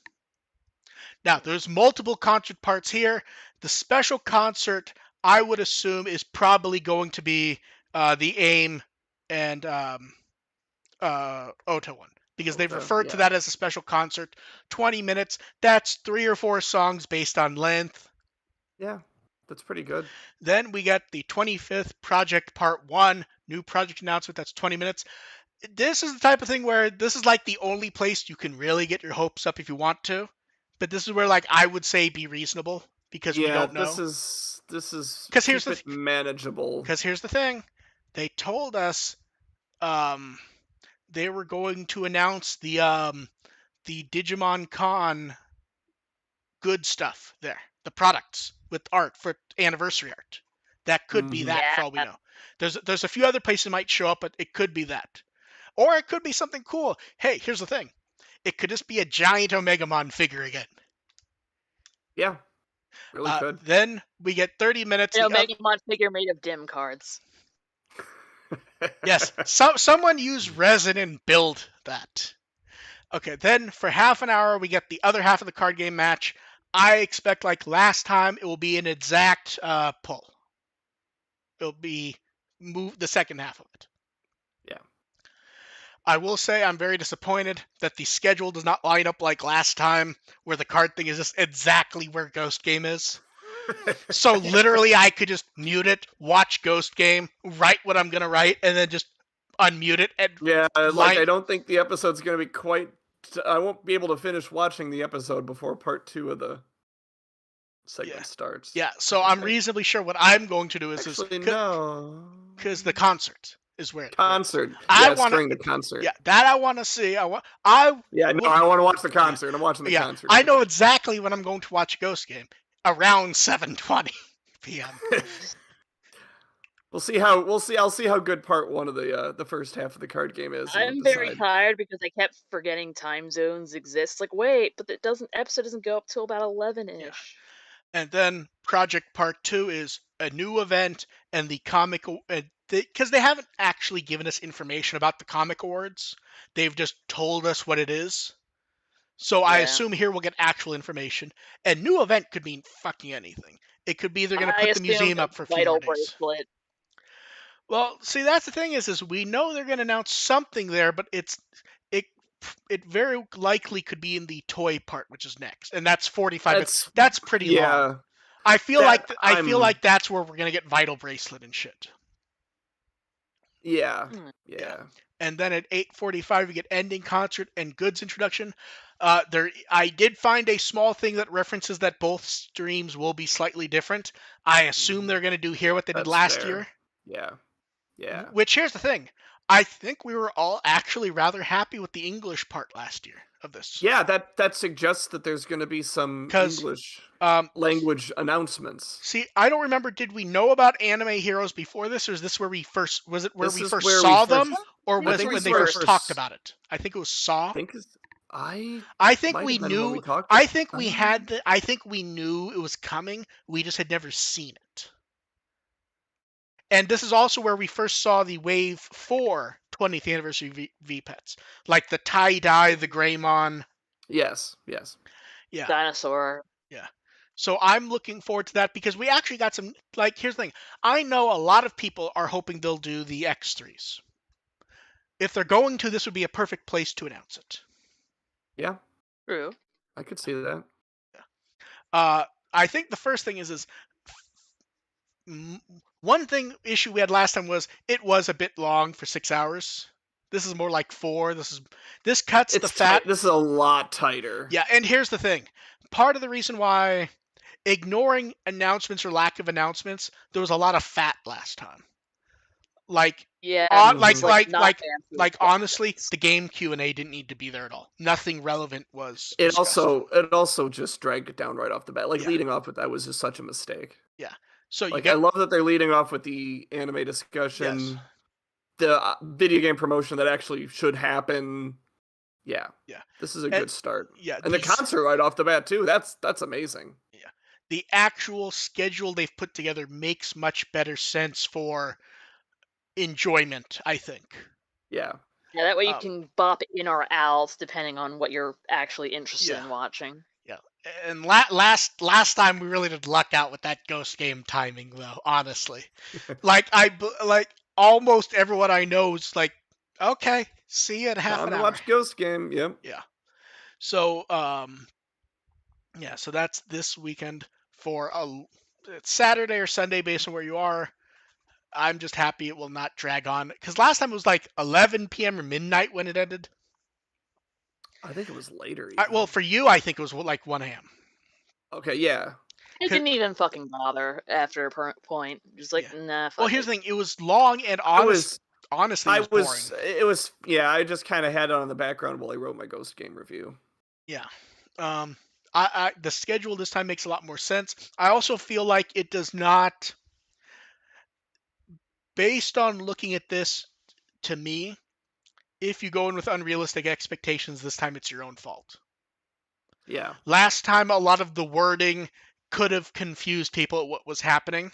Now, there's multiple concert parts here. The special concert, I would assume, is probably going to be the AIM and Ota one, because they've Ota, referred to yeah. that as a special concert. 20 minutes. That's 3 or 4 songs based on length. Yeah, that's pretty good. Then we get the 25th Project Part 1, new project announcement. That's 20 minutes. This is the type of thing where this is like the only place you can really get your hopes up if you want to. But this is where, like, I would say be reasonable because we don't know. This is 'Cause here's keep it manageable. Because here's the thing. They told us they were going to announce the Digimon Con good stuff there. The products with art for anniversary art. That could be that for all we know. There's a few other places it might show up, but it could be that. Or it could be something cool. Hey, here's the thing. It could just be a giant Omegamon figure again. Yeah, really could. Then we get 30 minutes. Megamon figure made of dim cards. Yes, someone use resin and build that. Okay, then for half an hour, we get the other half of the card game match. I expect, like last time, it will be an exact pull. It'll be the second half of it. Yeah. I will say I'm very disappointed that the schedule does not line up like last time, where the card thing is just exactly where Ghost Game is. So literally, I could just mute it, watch Ghost Game, write what I'm gonna write, and then just unmute it. And I don't think the episode's gonna be quite. I won't be able to finish watching the episode before part 2 of the segment starts. Yeah, so I'm reasonably sure what I'm going to do is no, because the concert is where concert. During the concert. Yeah, that I want to see. I want to watch the concert. I'm watching the concert. I know exactly when I'm going to watch Ghost Game. around 7:20 p.m. We'll see. I'll see how good part one of the first half of the card game is, and I'm very decide. tired because I kept forgetting time zones exist. Like, wait, but it doesn't. Episode doesn't go up till about 11-ish. And then Project Part 2 is a new event and the comic because they haven't actually given us information about the comic awards. They've just told us what it is. So I Yeah. assume here we'll get actual information. And new event could mean fucking anything. It could be they're going to I put the assume museum the up for a few more vital days. bracelet. Well, see, that's the thing is we know they're going to announce something there, but it it very likely could be in the toy part, which is next, and that's 45 minutes. That's That's pretty long. yeah. I feel That like that's where we're gonna get vital bracelet and shit. Yeah. Hmm. Yeah. And then at 8:45 we get ending concert and goods introduction. I did find a small thing that references that both streams will be slightly different. I assume they're gonna do here what they did That's last fair. year. Yeah. Yeah. Which here's the thing. I think we were all actually rather happy with the English part last year of this. Yeah, that suggests that there's going to be some 'Cause, English Um, language announcements. See, I don't remember. Did we know about anime heroes before this, or is this where we first? Was it where This we is first where we saw first- them, or I was think it when it's they where first we talked first- about it? I think it was Saw. I think I think might we have been when knew. we talked I about- think we had. I think we knew it was coming. We just had never seen it. And this is also where we first saw the Wave 4 20th anniversary V-Pets, like the tie-dye, the Greymon. Yes. Yeah. Dinosaur. Yeah. So I'm looking forward to that because we actually got some, like, here's the thing. I know a lot of people are hoping they'll do the X3s. If they're going to, this would be a perfect place to announce it. Yeah. True. I could see that. I think the first thing is one issue we had last time was it was a bit long for 6 hours. This is more like 4. This cuts the fat. This is a lot tighter. Yeah, and here's the thing. Part of the reason why ignoring announcements or lack of announcements, there was a lot of fat last time. Like, Yeah. honestly, the game Q&A didn't need to be there at all. Nothing relevant was discussed. It also just dragged it down right off the bat. Like, Yeah. leading off with that was just such a mistake. Yeah. So I love that they're leading off with the anime discussion, Yes. the video game promotion that actually should happen. Yeah. This is a good start. Yeah, and the concert right off the bat too. That's amazing. Yeah. The actual schedule they've put together makes much better sense for enjoyment, I think. Yeah. Yeah, that way you can bop in or out depending on what you're actually interested in watching. Yeah. And last time we really did luck out with that Ghost Game timing, though. Honestly, like almost everyone I know is like, okay, see you in half an hour. Watch Ghost Game. Yep. Yeah. So so that's this weekend for it's Saturday or Sunday based on where you are. I'm just happy it will not drag on because last time it was like 11 p.m. or midnight when it ended. I think it was later. Well, for you, I think it was like 1 a.m. Okay, yeah. I didn't even fucking bother after a point. Just like, nah, fuck Well, here's the thing. It was long and honestly, it was boring. I just kind of had it on the background while I wrote my Ghost Game review. Yeah. The schedule this time makes a lot more sense. I also feel like it does not, based on looking at this, to me, if you go in with unrealistic expectations, this time it's your own fault. Yeah. Last time, a lot of the wording could have confused people at what was happening.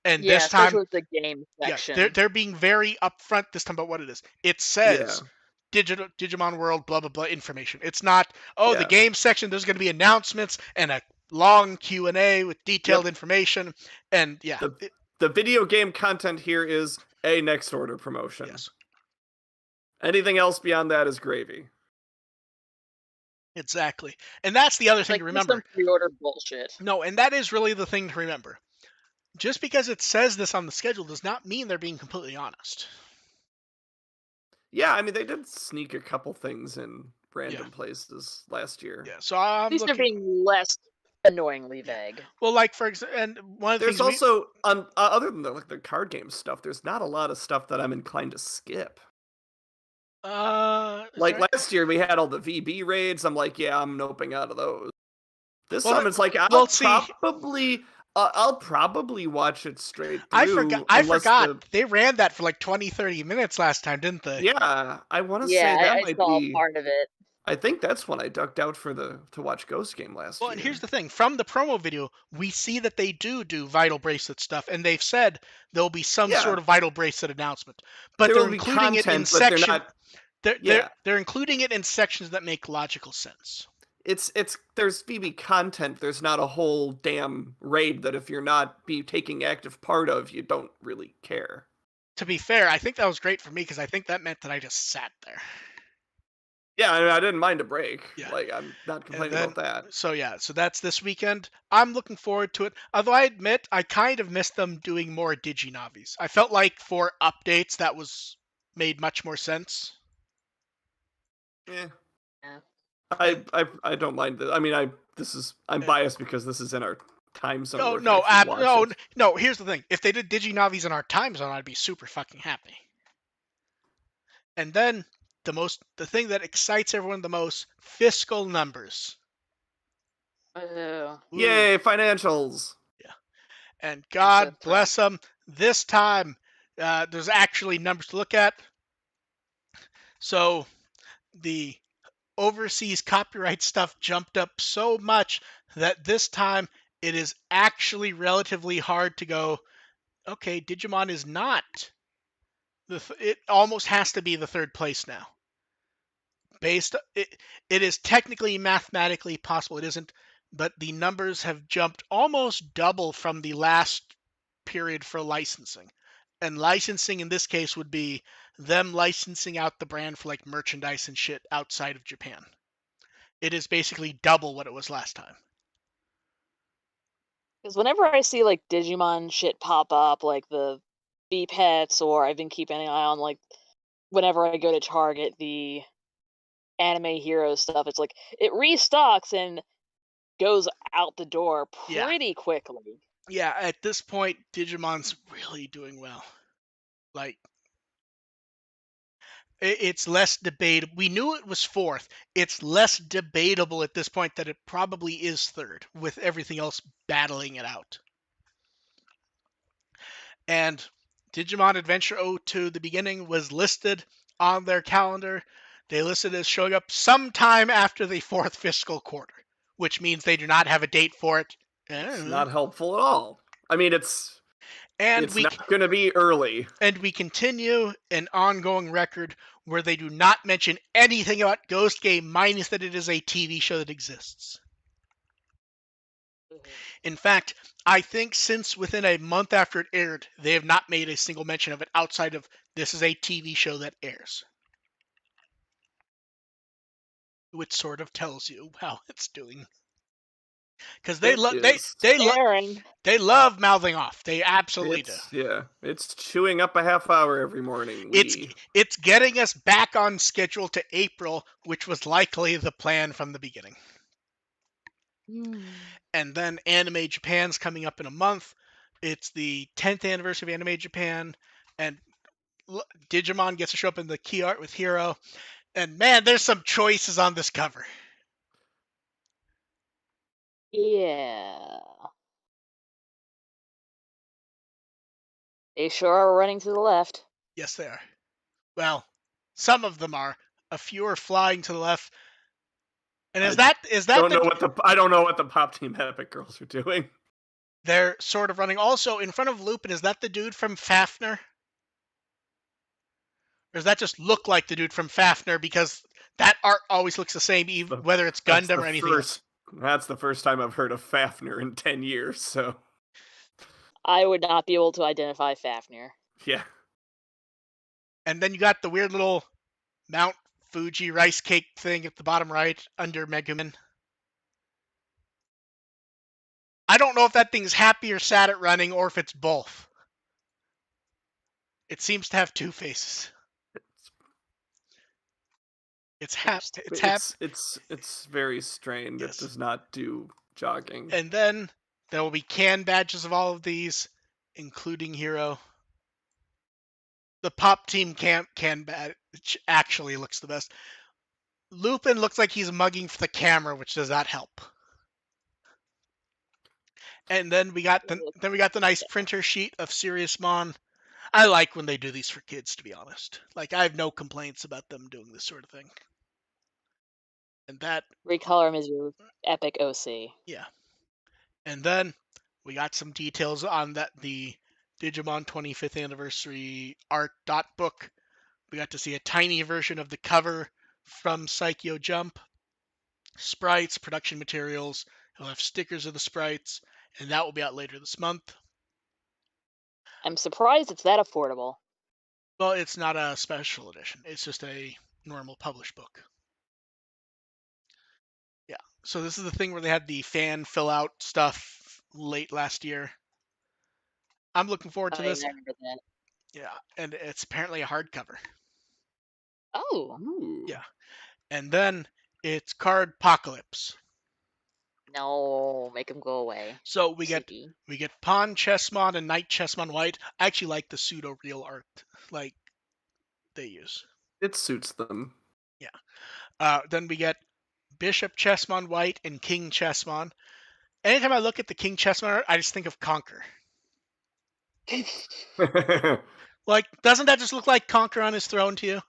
And this time, with the game section. they're being very upfront this time about what it is. It says Digimon World, blah, blah, blah, information. It's not, the game section, there's going to be announcements and a long Q&A with detailed information. And the video game content here is a next order promotion. Yes. Anything else beyond that is gravy. Exactly. And that's the other thing to remember. Some pre-order bullshit. No, and that is really the thing to remember. Just because it says this on the schedule does not mean they're being completely honest. Yeah, I mean, they did sneak a couple things in random places last year. Yeah, so I'm These are being less annoyingly vague. Well, like, for example, and one of the there's things also, other than the card game stuff, there's not a lot of stuff that I'm inclined to skip. Last year we had all the VB raids. I'm like, yeah, I'm noping out of those. This Well, time it's like well, see, I'll probably watch it straight I forgot. through unless the They ran that for like 20, 30 minutes last time, didn't they? yeah, I want to Yeah, say that I might saw be. part of it. I think that's when I ducked out for to watch Ghost Game last Well, and here's year. the thing: from the promo video, we see that they do vital bracelet stuff, and they've said there'll be some Yeah, sort of vital bracelet announcement. But there they're will be including it in content, but they're section. not. They're they're Yeah, they're including it in sections that make logical sense. it's there's VB content. There's not a whole damn raid that if you're not be taking active part of, you don't really care. To be fair, I think that was great for me because I think that meant that I just sat there. Yeah, I didn't mind a break. Yeah. Like I'm not And complaining then, about that. so that's this weekend. I'm looking forward to it. Although I admit, I kind of missed them doing more Diginavis. I felt like for updates, that was made much more sense. Yeah. Yeah. I don't mind that. I mean, I'm Uh, biased because this is in our time zone No, where I no, can watch no, it. no. Here's the thing: if they did Diginavis in our time zone, I'd be super fucking happy. And then the thing that excites everyone the most: fiscal numbers. Oh, Ooh, Yay, financials! yeah. And I'm so God thrilled. bless them. This time, there's actually numbers to look at. So the overseas copyright stuff jumped up so much that this time it is actually relatively hard to go, okay, Digimon is not it almost has to be the third place now. It is technically mathematically possible. It isn't, but the numbers have jumped almost double from the last period for licensing. And licensing in this case would be them licensing out the brand for like merchandise and shit outside of Japan. It is basically double what it was last time. Because whenever I see like Digimon shit pop up, like the B pets, or I've been keeping an eye on like whenever I go to Target, the anime hero stuff, it's like it restocks and goes out the door Yeah. pretty quickly. Yeah, at this point, Digimon's really doing well. Like, it's less debatable. We knew it was fourth. It's less debatable at this point that it probably is third, with everything else battling it out. And Digimon Adventure 02, the beginning, was listed on their calendar. They listed as showing up sometime after the fourth fiscal quarter, which means they do not have a date for it. It's not helpful at all. I mean, it's And it's not going to be early. And we continue an ongoing record where they do not mention anything about Ghost Game, minus that it is a TV show that exists. In fact, I think since within a month after it aired, they have not made a single mention of it outside of this is a TV show that airs. Which sort of tells you how it's doing. Because It is. they love mouthing off. They absolutely do. It's chewing up a half hour every morning. It's getting us back on schedule to April, which was likely the plan from the beginning. And then Anime Japan's coming up in a month. It's the 10th anniversary of Anime Japan, and Digimon gets to show up in the key art with Hero. And man, there's some choices on this cover. Yeah. They sure are running to the left. Yes, they are. Well, some of them are. A few are flying to the left. And is that I don't know what the Pop Team Epic Girls are doing. They're sort of running. Also, in front of Lupin, is that the dude from Fafner? Or does that just look like the dude from Fafner? Because that art always looks the same, even whether it's Gundam or anything else. That's the first time I've heard of Fafner in 10 years, so. I would not be able to identify Fafnir. Yeah. And then you got the weird little Mount Fuji rice cake thing at the bottom right under Megumin. I don't know if that thing's happy or sad at running, or if it's both. It seems to have two faces. It's happy. It's very strained. Yes. It does not do jogging. And then there will be can badges of all of these, including Hero. The Pop Team can badge actually looks the best. Lupin looks like he's mugging for the camera, which does not help. And then we got the nice printer sheet of Seriousmon. I like when they do these for kids, to be honest. Like, I have no complaints about them doing this sort of thing. And that, Recolor him as your epic OC. yeah. And then we got some details on the Digimon 25th anniversary art dot book. We got to see a tiny version of the cover from Psycho Jump, sprites, production materials. He'll have stickers of the sprites, and that will be out later this month. I'm surprised it's that affordable. Well, it's not a special edition. It's just a normal published book. Yeah. So this is the thing where they had the fan fill out stuff late last year. I'm looking forward to Oh, yeah, this. I remember that. Yeah, and it's apparently a hardcover. Oh, Ooh. Yeah. And then it's Card Apocalypse. no, make him go away. So we get Sleepy. Pawn Chessmon and Knight Chessmon White. I actually like the pseudo real art like they use. It suits them. Yeah. Then we get Bishop Chessmon White and King Chessmon. Anytime I look at the King Chessmon art, I just think of Conquer. Like, doesn't that just look like Conquer on his throne to you?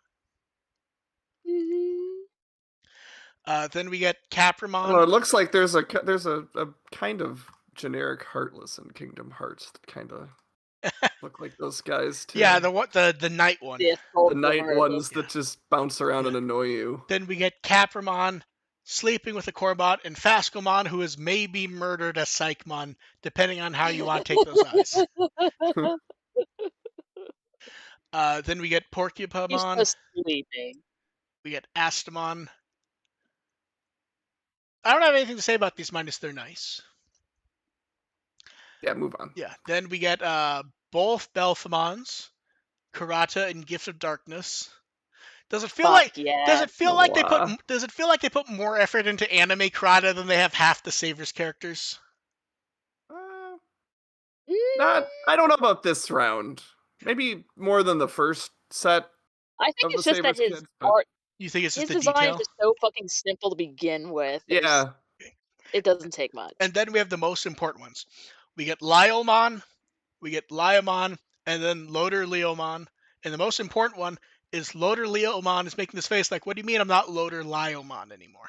Then we get Capramon. Well, it looks like there's a kind of generic Heartless in Kingdom Hearts that kind of look like those guys too. Yeah, the Knight one. The night ones that just bounce around and annoy you. Then we get Capramon sleeping with a Corbot, and Fascomon, who has maybe murdered a Psychmon, depending on how you want to take those eyes. Then we get He's Porcupamon. just sleeping. We get Astamon. I don't have anything to say about these minus they're nice. Yeah, move on. Yeah. Then we get both Belphamons, Karata and Gift of Darkness. Does it feel Fuck like yeah. does it feel like Mwah. they put more effort into anime Karata than they have half the Savers characters? I don't know about this round. Maybe more than the first set I think of the it's just that Sabers his kids, but art, You think it's his just the design detail? is just so fucking simple to begin with. yeah. It doesn't take much. And then we have the most important ones. We get Lyomon, we get Lyomon, and then Loader Leomon. And the most important one is Loader Leomon is making this face like, what do you mean I'm not Loader Lyomon anymore?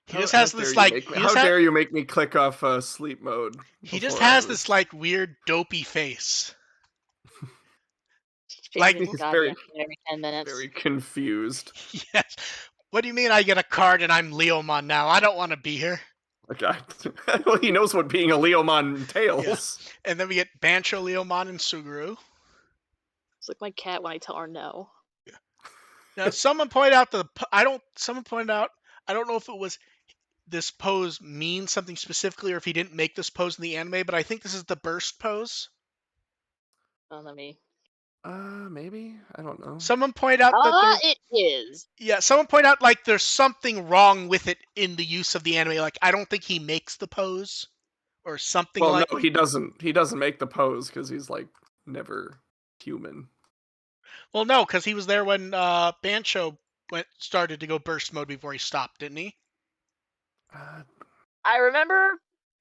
He just has this like how dare you make me click off sleep mode? He just before I has was- this like weird dopey face. Changing like- his He's goddamn very- name every 10 minutes. Very confused. Yes. What do you mean I get a card and I'm Leomon now? I don't want to be here. Okay. Well, he knows what being a Leomon entails. And then we get Bancho Leomon and Suguru. It's like my cat when I tell her no. Now, someone pointed out I don't know if it was this pose means something specifically or if he didn't make this pose in the anime, but I think this is the burst pose. Oh, let me. Maybe? I don't know. Someone pointed out that It is. someone pointed out like there's something wrong with it in the use of the anime. Like I don't think he makes the pose or something Well, like no, he doesn't. He doesn't make the pose because he's like never human. Well, no, because he was there when Bancho started to go burst mode before he stopped, didn't he? I remember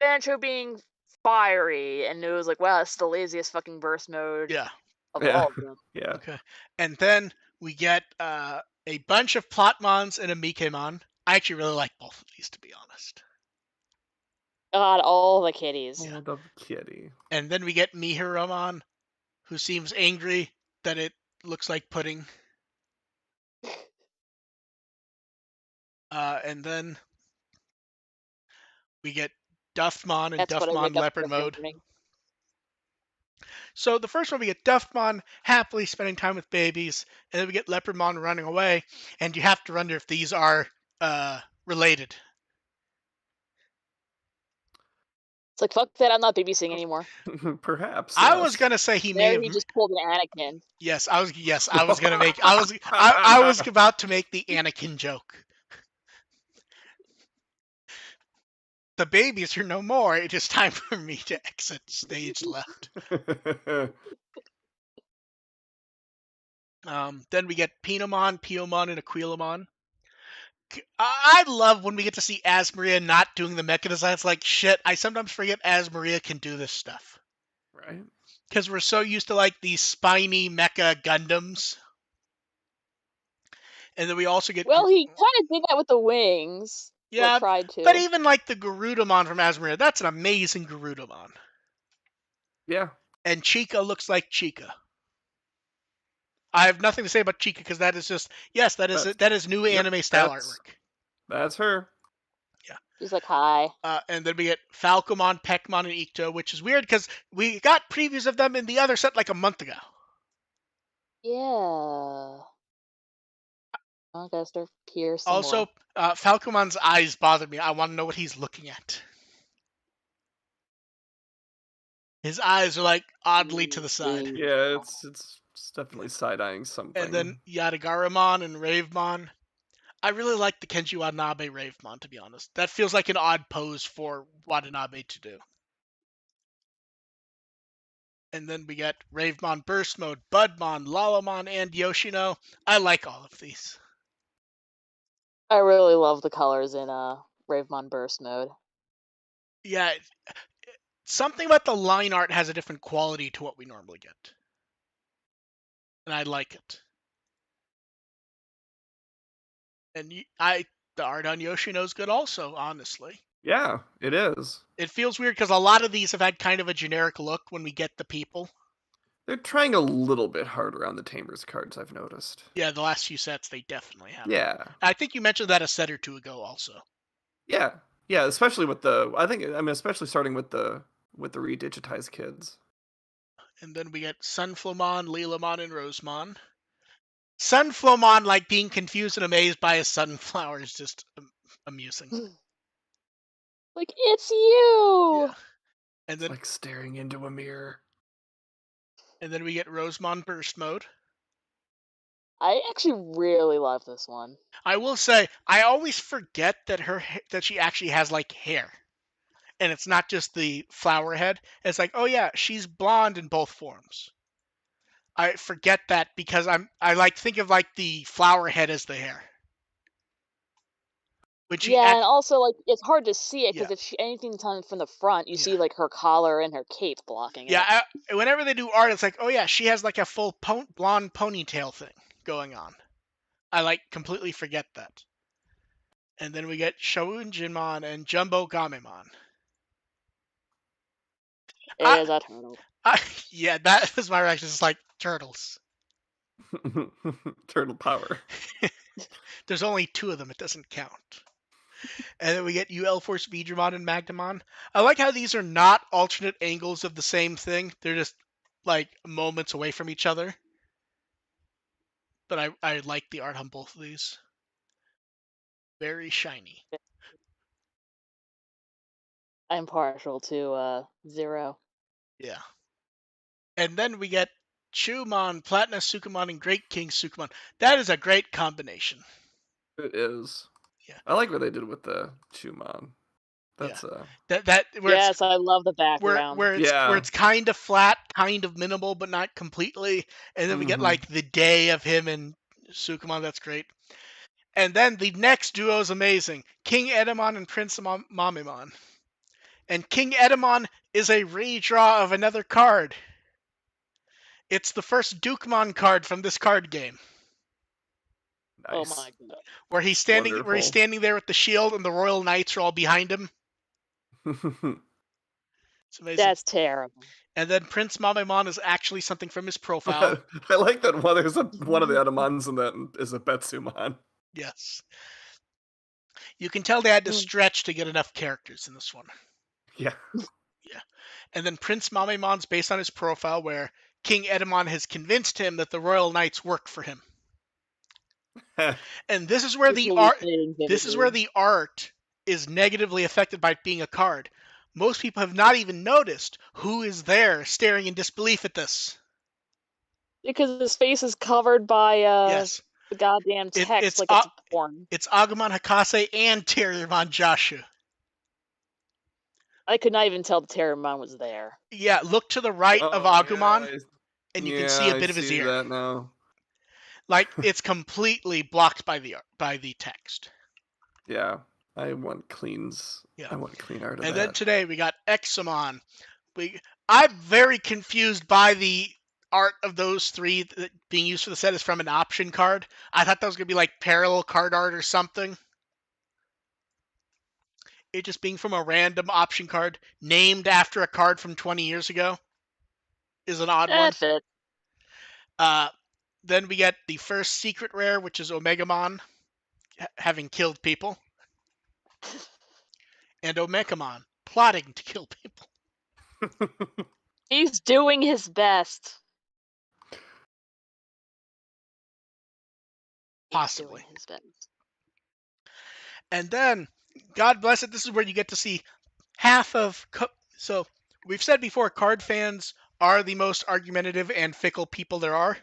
Bancho being fiery, and it was like, wow, that's the laziest fucking burst mode Yeah. of Yeah. all of them. Yeah. Okay. And then we get a bunch of Plotmons and a Mikemon. I actually really like both of these, to be honest. God, all the kitties. Oh, the kitty. And then we get Mihiromon, who seems angry that it looks like pudding. And then we get Duffmon and That's what I Duffmon wake up Leopard for every mode. morning. So the first one we get Duffmon happily spending time with babies, and then we get Leopardmon running away, and you have to wonder if these are related. It's like, fuck that, I'm not babysitting anymore. Perhaps. I yes. was gonna say he may There have. he just pulled an Anakin. Yes, I was gonna make. I was about to make the Anakin joke. The babies are no more. It is time for me to exit stage left. Then we get Pinomon, Piomon, and Aquilamon. I love when we get to see Asmaria not doing the mecha design. It's like, shit, I sometimes forget Asmaria can do this stuff. Right. Because we're so used to, like, these spiny mecha Gundams. And then we also get... Well, he kind of did that with the wings. Yeah, tried to. but even, like, the Garudamon from Asmaria, that's an amazing Garudamon. Yeah. And Chica looks like Chica. I have nothing to say about Chica because that is just... Yes, that is new anime style artwork. That's her. Yeah. He's like, hi. And then we get Falcomon, Peckmon, and Ikto, which is weird because we got previews of them in the other set like a month ago. Yeah. I gotta start piercing Also, more. Falcomon's eyes bother me. I want to know what he's looking at. His eyes are like oddly to the side. Yeah, it's definitely side-eyeing something. And then Yadagaramon and Ravemon. I really like the Kenji Watanabe Ravemon, to be honest. That feels like an odd pose for Watanabe to do. And then we get Ravemon Burst Mode, Budmon, Lalamon, and Yoshino. I like all of these. I really love the colors in Ravemon Burst Mode. Yeah, something about the line art has a different quality to what we normally get. And I like it. And the art on Yoshino's good also, honestly. Yeah, it is. It feels weird because a lot of these have had kind of a generic look when we get the people. They're trying a little bit harder on the Tamers cards, I've noticed. Yeah, the last few sets they definitely have. Yeah. I think you mentioned that a set or two ago also. Yeah. Yeah, especially with especially starting with the redigitized kids. And then we get Sunflowmon, Lilamon, and Rosemon. Sunflowmon, like, being confused and amazed by a sunflower is just amusing. Like, it's you! Yeah. And then, like staring into a mirror. And then we get Rosemon Burst Mode. I actually really love this one. I will say, I always forget that that she actually has, like, hair. And it's not just the flower head. It's like, oh yeah, she's blonde in both forms. I forget that because I like think of like the flower head as the hair. And also like it's hard to see it because Yeah. if anything's on from the front, you see like her collar and her cape blocking it. Yeah, whenever they do art, it's like, oh yeah, she has like a full blonde ponytail thing going on. I like completely forget that. And then we get Shounjinmon and Jumbo Gamemon. It is a turtle. Yeah, that was my reaction. It's like turtles. Turtle power. There's only 2 of them. It doesn't count. And then we get UL Force Veedramon and Magnemon. I like how these are not alternate angles of the same thing. They're just like moments away from each other. But I like the art on both of these. Very shiny. I'm partial to Zero. Yeah. And then we get Chumon, Platinus Sukumon, and Great King Sukumon. That is a great combination. It is. Yeah. I like what they did with the Chumon. That's yes, I love the background. Where it's kind of flat, kind of minimal, but not completely. And then we get like the day of him and Sukumon. That's great. And then the next duo is amazing. King Edamon and Prince Mamimon. And King Edamon is a redraw of another card. It's the first Dukemon card from this card game. Nice. Oh my god. Where he's standing there with the shield and the Royal Knights are all behind him. It's amazing. That's terrible. And then Prince Mamimon is actually something from his profile. I like that one of the Edamons and that is a Betsumon. Yes. You can tell they had to stretch to get enough characters in this one. Yeah. Yeah. And then Prince Mamimon's based on his profile where King Edamon has convinced him that the Royal Knights work for him. And this is where the art is negatively affected by it being a card. Most people have not even noticed who is there staring in disbelief at this. Because his face is covered by the goddamn text it's porn. It's Agumon Hakase and Terriermon Jashu. I could not even tell the Terriermon was there. Yeah, look to the right of Agumon, and you can see a bit of his ear. That now. Like, it's completely blocked by the text. Yeah, I want cleans. Yeah. I want clean art of And then that. today we got Examon. I'm very confused by the art of those three that being used for the set is from an option card. I thought that was going to be like parallel card art or something. It just being from a random option card named after a card from 20 years ago is an odd one. That fit. Then we get the first secret rare, which is Omegamon having killed people, and Omegamon plotting to kill people. He's doing his best. He's Possibly. doing his best. And then, God bless it, this is where you get to see half of. So, we've said before, card fans are the most argumentative and fickle people there are.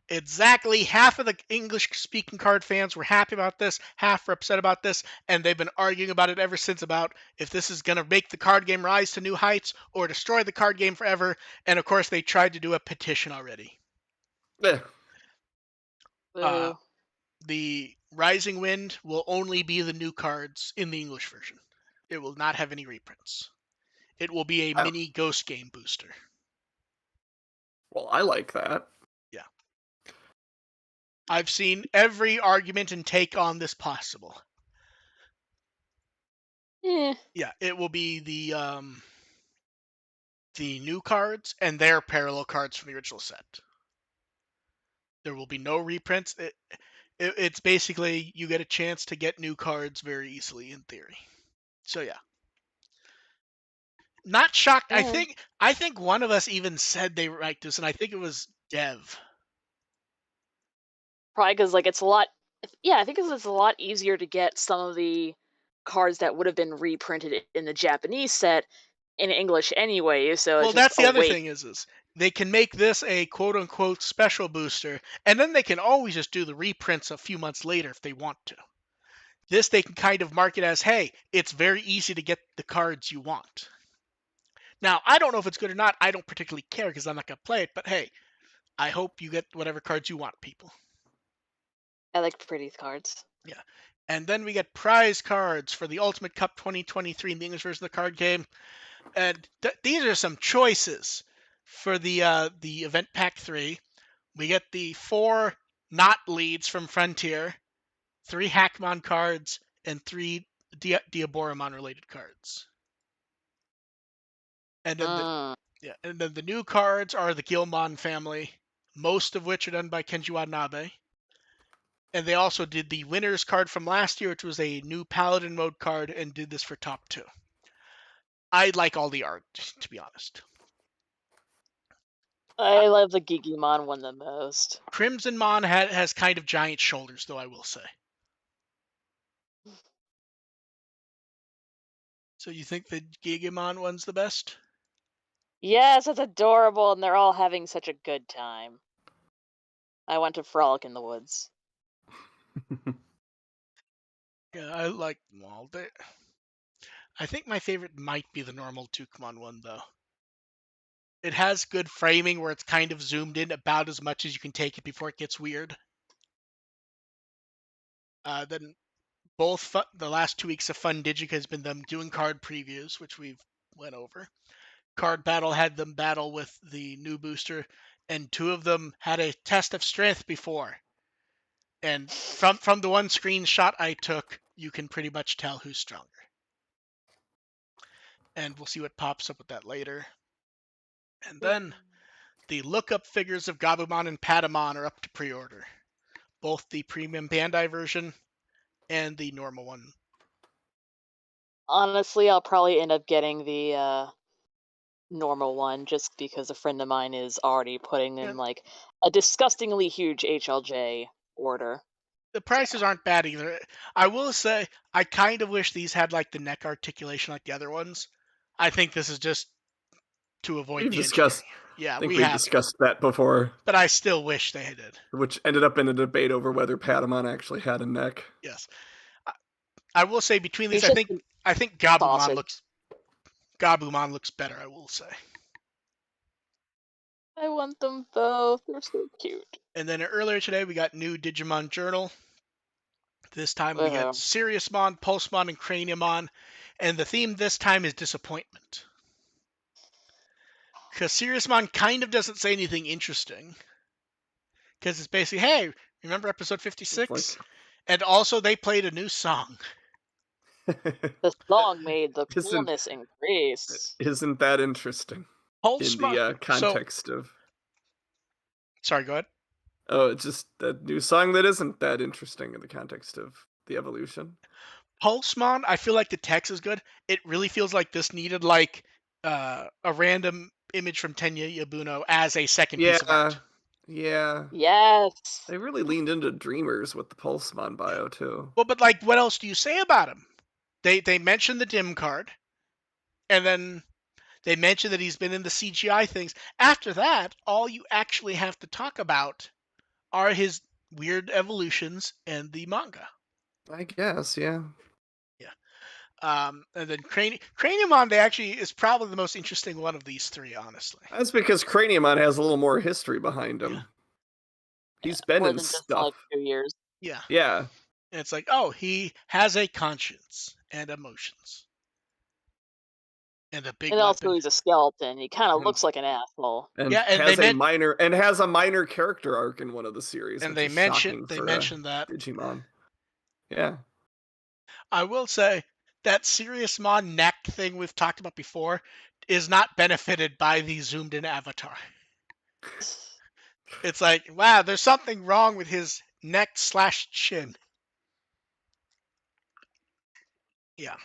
Exactly half of the English-speaking card fans were happy about this, half were upset about this, and they've been arguing about it ever since about if this is going to make the card game rise to new heights or destroy the card game forever. And of course, they tried to do a petition already. Yeah. Uh, Boo. the Rising Wind will only be the new cards in the English version. It will not have any reprints. It will be a I- mini Ghost Game booster. Well, I like that. Yeah. I've seen every argument and take on this possible. Eh. Yeah, it will be the new cards and their parallel cards from the original set. There will be no reprints. It's basically you get a chance to get new cards very easily in theory. So yeah. Not shocked. I And think one of us even said they liked this, and I think it was Dev. probably because like it's a lot. Yeah, I think it's a lot easier to get some of the cards that would have been reprinted in the Japanese set in English anyway. So Well, it's just that's a the other wait. thing is they can make this a quote unquote special booster, and then they can always just do the reprints a few months later if they want to. This they can kind of market as, hey, it's very easy to get the cards you want. Now, I don't know if it's good or not. I don't particularly care because I'm not going to play it, but hey, I hope you get whatever cards you want, people. I like pretty cards. Yeah. And then we get prize cards for the Ultimate Cup 2023 in the English version of the card game. And these are some choices for the event pack 3. We get the 4 not leads from Frontier, 3 Hackmon cards, and 3 Diaboromon related cards. And then the new cards are the Gilmon family, most of which are done by Kenji Watanabe. And they also did the winner's card from last year, which was a new Paladin mode card, and did this for top 2. I like all the art, to be honest. I love the Gigimon one the most. Crimson Mon has kind of giant shoulders, though, I will say. So you think the Gigamon one's the best? Yes, it's adorable, and they're all having such a good time. I went to frolic in the woods. Yeah, I like them all. I think my favorite might be the normal Tukemon one, though. It has good framing where it's kind of zoomed in about as much as you can take it before it gets weird. Then the last 2 weeks of Fun Digic has been them doing card previews, which we've went over. Card Battle had them battle with the new booster, and 2 of them had a test of strength before. And from the one screenshot I took, you can pretty much tell who's stronger. And we'll see what pops up with that later. And then the lookup figures of Gabumon and Patamon are up to pre-order. Both the premium Bandai version and the normal one. Honestly, I'll probably end up getting the normal one just because a friend of mine is already putting in And like a disgustingly huge HLJ order. the prices aren't bad either. I will say, I kind of wish these had like the neck articulation like the other ones. I think this is just to avoid We've the engineering. discussed. Yeah, I think we we've have. discussed that before, But I still wish they did. which ended up in a debate over whether Patamon actually had a neck. Yes. I will say between these, He's just a I think Gabumon sausage. looks better, I will say. I want them both. They're so cute. And then earlier today we got new Digimon Journal. This time we get Uh, Siriusmon, Pulsemon, and Craniumon, and the theme this time is disappointment. Because Siriusmon kind of doesn't say anything interesting. Because it's basically, hey, remember episode It's 56? like, And also they played a new song. the song made the isn't coolness increase. isn't that interesting in Pulsemon. the So, context of? sorry, go ahead. Oh, it's just a new song that isn't that interesting in the context of the evolution. Pulsemon, I feel like the text is good. It really feels like this needed like a random image from Tenya Yabuno as a second piece of art. Yeah. Yes. They really leaned into Dreamers with the Pulsemon bio too. Well, but like, what else do you say about him? They mention the dim card, and then they mention that he's been in the CGI things. After that, all you actually have to talk about are his weird evolutions and the manga. I guess, yeah. Yeah. And then Craniumon, they actually is probably the most interesting one of these three, honestly. That's because Craniumon has a little more history behind him. Yeah. He's been More in than just stuff. like 2 years. Yeah. Yeah. And it's like, oh, he has a conscience and emotions. And a big And also, weapon. he's a skeleton. He kind of And- looks like an asshole. And Yeah, and has they a minor character arc in one of the series, and which they is shocking mentioned for that. Digimon. Yeah. I will say that Siriusmon neck thing we've talked about before is not benefited by the zoomed in avatar. It's like, wow, there's something wrong with his neck/chin. Yeah.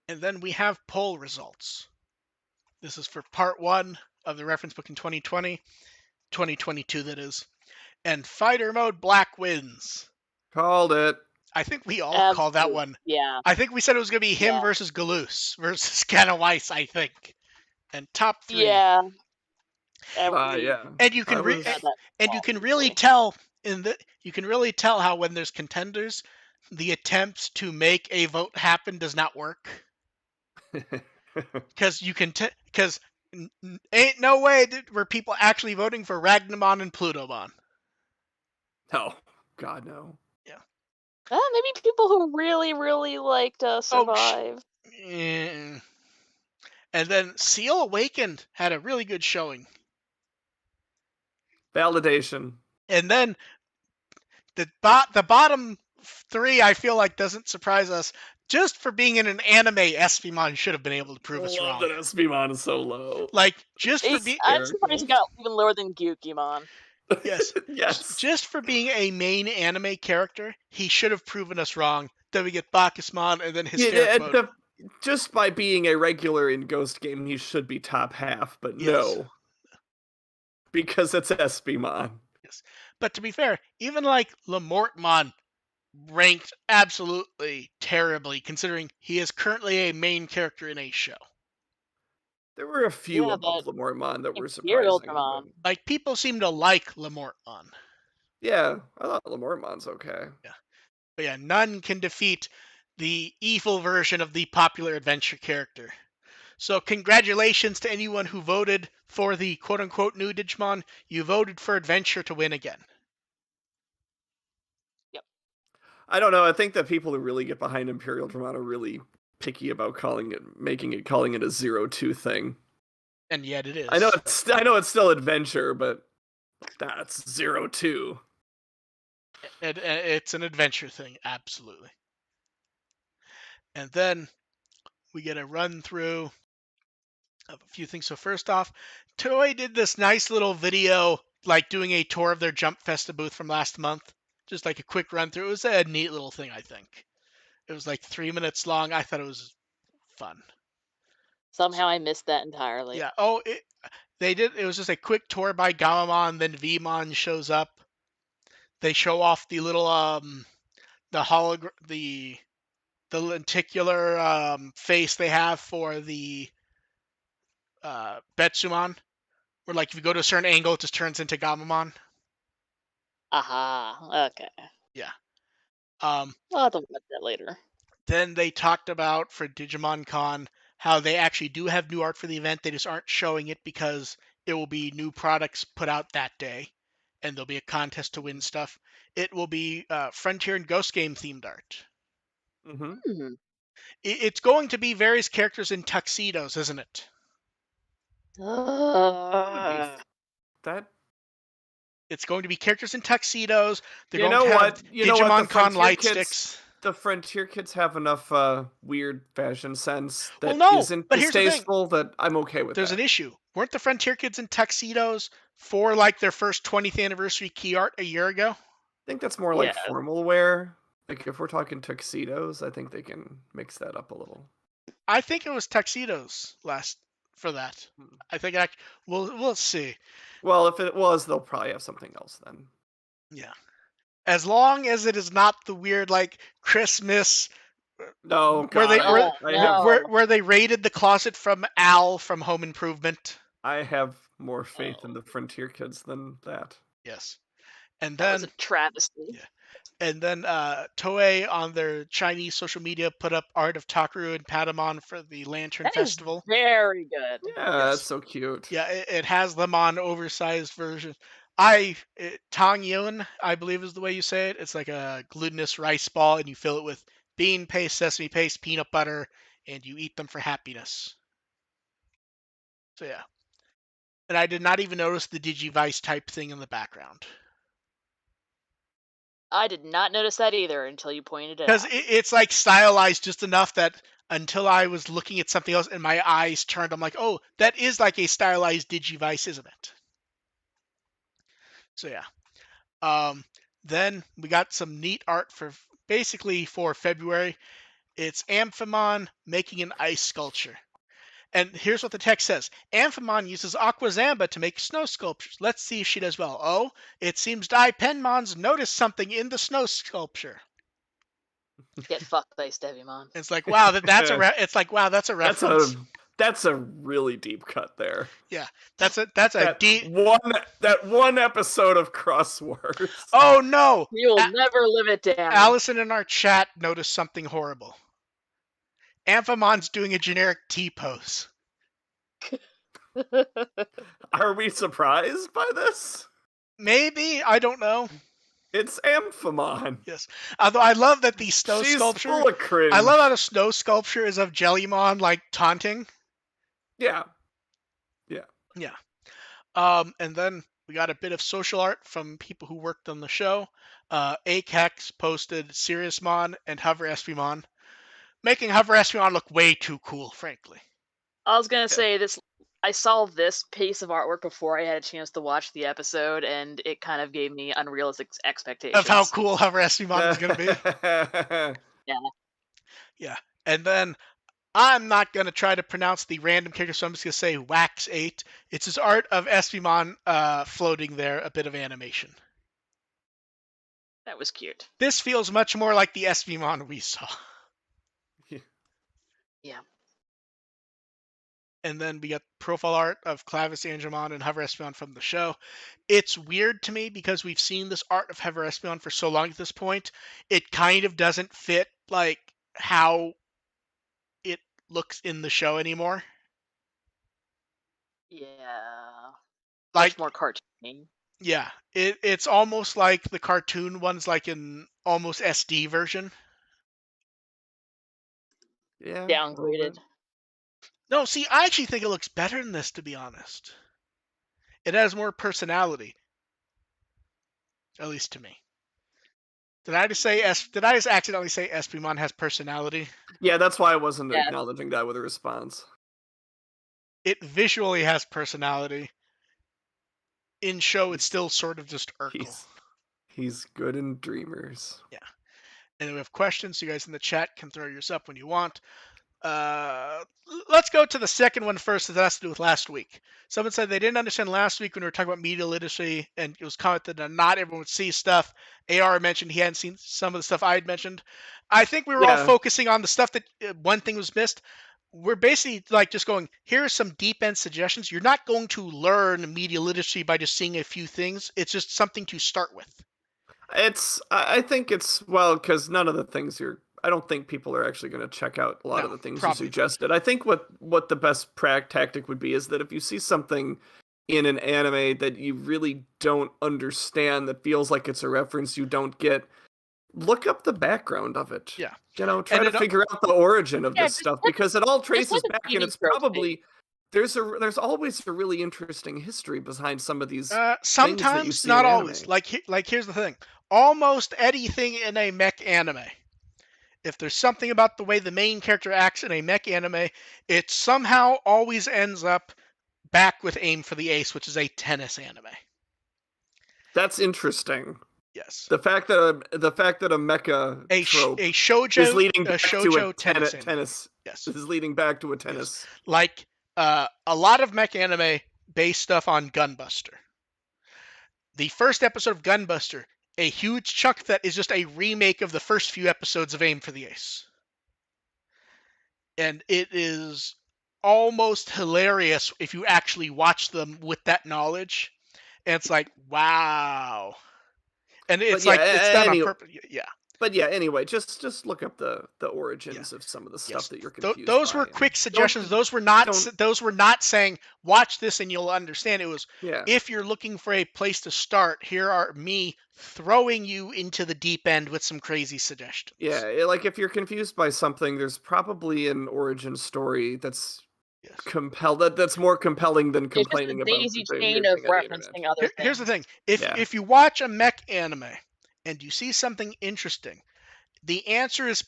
And then we have poll results. This is for part 1 of the reference book in 2020, 2022 that is. And Fighter Mode Black wins. Called it. I think we all called that one. Yeah. I think we said it was going to be him Yeah. versus Galoose versus Scanna Weiss, I think. And top 3. Yeah. Yeah. And you can you can really tell you can really tell how when there's contenders, the attempts to make a vote happen does not work. Because you can because ain't no way were people actually voting for Ragnamon and Plutomon. No. God, no. Yeah. Maybe people who really, really liked Survive. And then Seal Awakened had a really good showing. Validation. And then the bottom 3, I feel like, doesn't surprise us. Just for being in an anime, Espimon should have been able to prove us wrong. I love that Espimon is so low. Like, just for being... I'm surprised he got even lower than Gyukimon. Yes. Yes. Just for being a main anime character, he should have proven us wrong. Then we get Bacchusmon and then Hysteric Mode. Just by being a regular in Ghost Game, he should be top half, but no. Because it's Espimon. Yes. But to be fair, even like Lamortmon ranked absolutely terribly, considering he is currently a main character in a show. There were a few above Lamortmon that were surprising. But... Like, people seem to like Lamortmon. Yeah, I thought Lamortmon's okay. Yeah. But yeah, none can defeat the evil version of the popular adventure character. So congratulations to anyone who voted for the quote-unquote new Digimon. You voted for Adventure to win again. Yep. I don't know. I think that people who really get behind Imperial Dramon are really picky about calling it a 0-2 thing. And yet it is. I know it's still Adventure, but that's 0-2. It's an adventure thing, absolutely. And then we get a run through of a few things. So first off, Toei did this nice little video, like doing a tour of their Jump Festa booth from last month. Just like a quick run through. It was a neat little thing, I think. It was like 3 minutes long. I thought it was fun. Somehow I missed that entirely. Yeah. Oh, it was just a quick tour by Gamamon, then Vmon shows up. They show off the little the lenticular face they have for the Betsumon, where like if you go to a certain angle, it just turns into Gamamon. Aha. Okay. Yeah. I'll have to watch that later. Then they talked about for Digimon Con how they actually do have new art for the event. They just aren't showing it because it will be new products put out that day. and there'll be a contest to win stuff. It will be Frontier and Ghost Game themed art. Mm-hmm. Hmm. It's going to be various characters in tuxedos, isn't it? That. It's going to be characters in tuxedos. They're You going know to have what? You know what? Digimon Con light sticks. The Frontier kids have enough weird fashion sense Well, that no, isn't but here's the thing. distasteful that I'm okay with There's that. an issue. Weren't the Frontier kids in tuxedos for like their first 20th anniversary key art a year ago? I think that's more like formal wear. Like if we're talking tuxedos, I think they can mix that up a little. I think it was tuxedos last for that. I think we'll see. Well, if it was, they'll probably have something else then. Yeah. As long as it is not the weird like Christmas No, where they God, where they raided the closet from Al from Home Improvement. I have more faith in the Frontier kids than that. Yes. And That was then a travesty. yeah. And then Toei on their Chinese social media put up art of Takaru and Patamon for the Lantern That is Festival. very good. Yeah, Yes. that's so cute. Yeah, it has them on oversized version. Tang Yun, I believe is the way you say it. It's like a glutinous rice ball, and you fill it with bean paste, sesame paste, peanut butter, and you eat them for happiness. So yeah. And I did not even notice the Digivice type thing in the background. I did not notice that either until you pointed it Because out. it's like stylized just enough that until I was looking at something else and my eyes turned, I'm like, oh, that is like a stylized Digivice, isn't it? So yeah. Then we got some neat art for basically for February. It's Amphimon making an ice sculpture. And here's what the text says. Amphimon uses Aquazamba to make snow sculptures. Let's see if she does well. Oh, it seems Penmon's noticed something in the snow sculpture. Get fucked, Ice Devimon. It's like, wow, that's a reference. That's a really deep cut there. Yeah, that's a deep one episode of Crosswords. Oh no! You'll never live it down. Allison in our chat noticed something horrible. Amphimon's doing a generic T pose. Are we surprised by this? Maybe, I don't know. It's Amphimon. Yes. Although I love that the snow sculpture. Full of cringe. I love how the snow sculpture is of Jellymon like taunting. Yeah. And then we got a bit of social art from people who worked on the show. Akex posted Siriusmon and Hover Espimon, making Hover Espimon look way too cool, frankly. I was gonna say this. I saw this piece of artwork before I had a chance to watch the episode, and it kind of gave me unrealistic expectations of how cool Hover Espimon was going to be. Yeah. And then I'm not going to try to pronounce the random character, so I'm just going to say Wax 8. It's his art of Espimon floating there, a bit of animation. That was cute. This feels much more like the Espimon we saw. Yeah. And then we got profile art of Clavis Angemon and Hover Espimon from the show. It's weird to me because we've seen this art of Hover Espimon for so long at this point. It kind of doesn't fit like how it looks in the show anymore. Yeah. Like much more cartoony. Yeah, it's almost like the cartoon ones, like in almost SD version. Yeah. Downgraded. No, see, I actually think it looks better than this, to be honest. It has more personality. At least to me. Did I just accidentally say Espimon has personality? Yeah, that's why I wasn't acknowledging that with a response. It visually has personality. In show, it's still sort of just Urkel. He's good in Dreamers. Yeah. And we have questions, so you guys in the chat can throw yours up when you want. Let's go to the second one first, that has to do with last week. Someone said they didn't understand last week when we were talking about media literacy, and it was commented that not everyone would see stuff. AR mentioned he hadn't seen some of the stuff I had mentioned. I think we were all focusing on the stuff that one thing was missed. We're basically like just going, here are some deep end suggestions. You're not going to learn media literacy by just seeing a few things. It's just something to start with. I think it's, well, because none of the things I don't think people are actually going to check out a lot of the things you suggested. I think what the best tactic would be is that if you see something in an anime that you really don't understand, that feels like it's a reference you don't get, look up the background of it. Yeah. Try And to figure out the origin of Yeah, this stuff, because it all just traces look at back, and TV it's tropes, probably there's always a really interesting history behind some of these things that you sometimes, see in not anime. always. Like here's the thing. Almost anything in a mech anime, if there's something about the way the main character acts in a mech anime, it somehow always ends up back with Aim for the Ace, which is a tennis anime. That's interesting. Yes. The fact that a mecha A trope is shoujo leading back to a tennis anime. tennis Yes. is leading back to a Yes. tennis. Like a lot of mech anime based stuff on Gunbuster. The first episode of Gunbuster, a huge chunk of that is just a remake of the first few episodes of Aim for the Ace. And it is almost hilarious if you actually watch them with that knowledge. And it's like, wow. And it's like, it's done on purpose. Yeah. But yeah, anyway, just look up the origins of some of the stuff that you're confused by. Those were quick suggestions. Those were not saying watch this and you'll understand. It was if you're looking for a place to start, here are me throwing you into the deep end with some crazy suggestions. Yeah, like if you're confused by something, there's probably an origin story that's that's more compelling than complaining about daisy the chain weird of thing on the referencing internet. other things. Here's the thing. If you watch a mech anime and you see something interesting, the answer is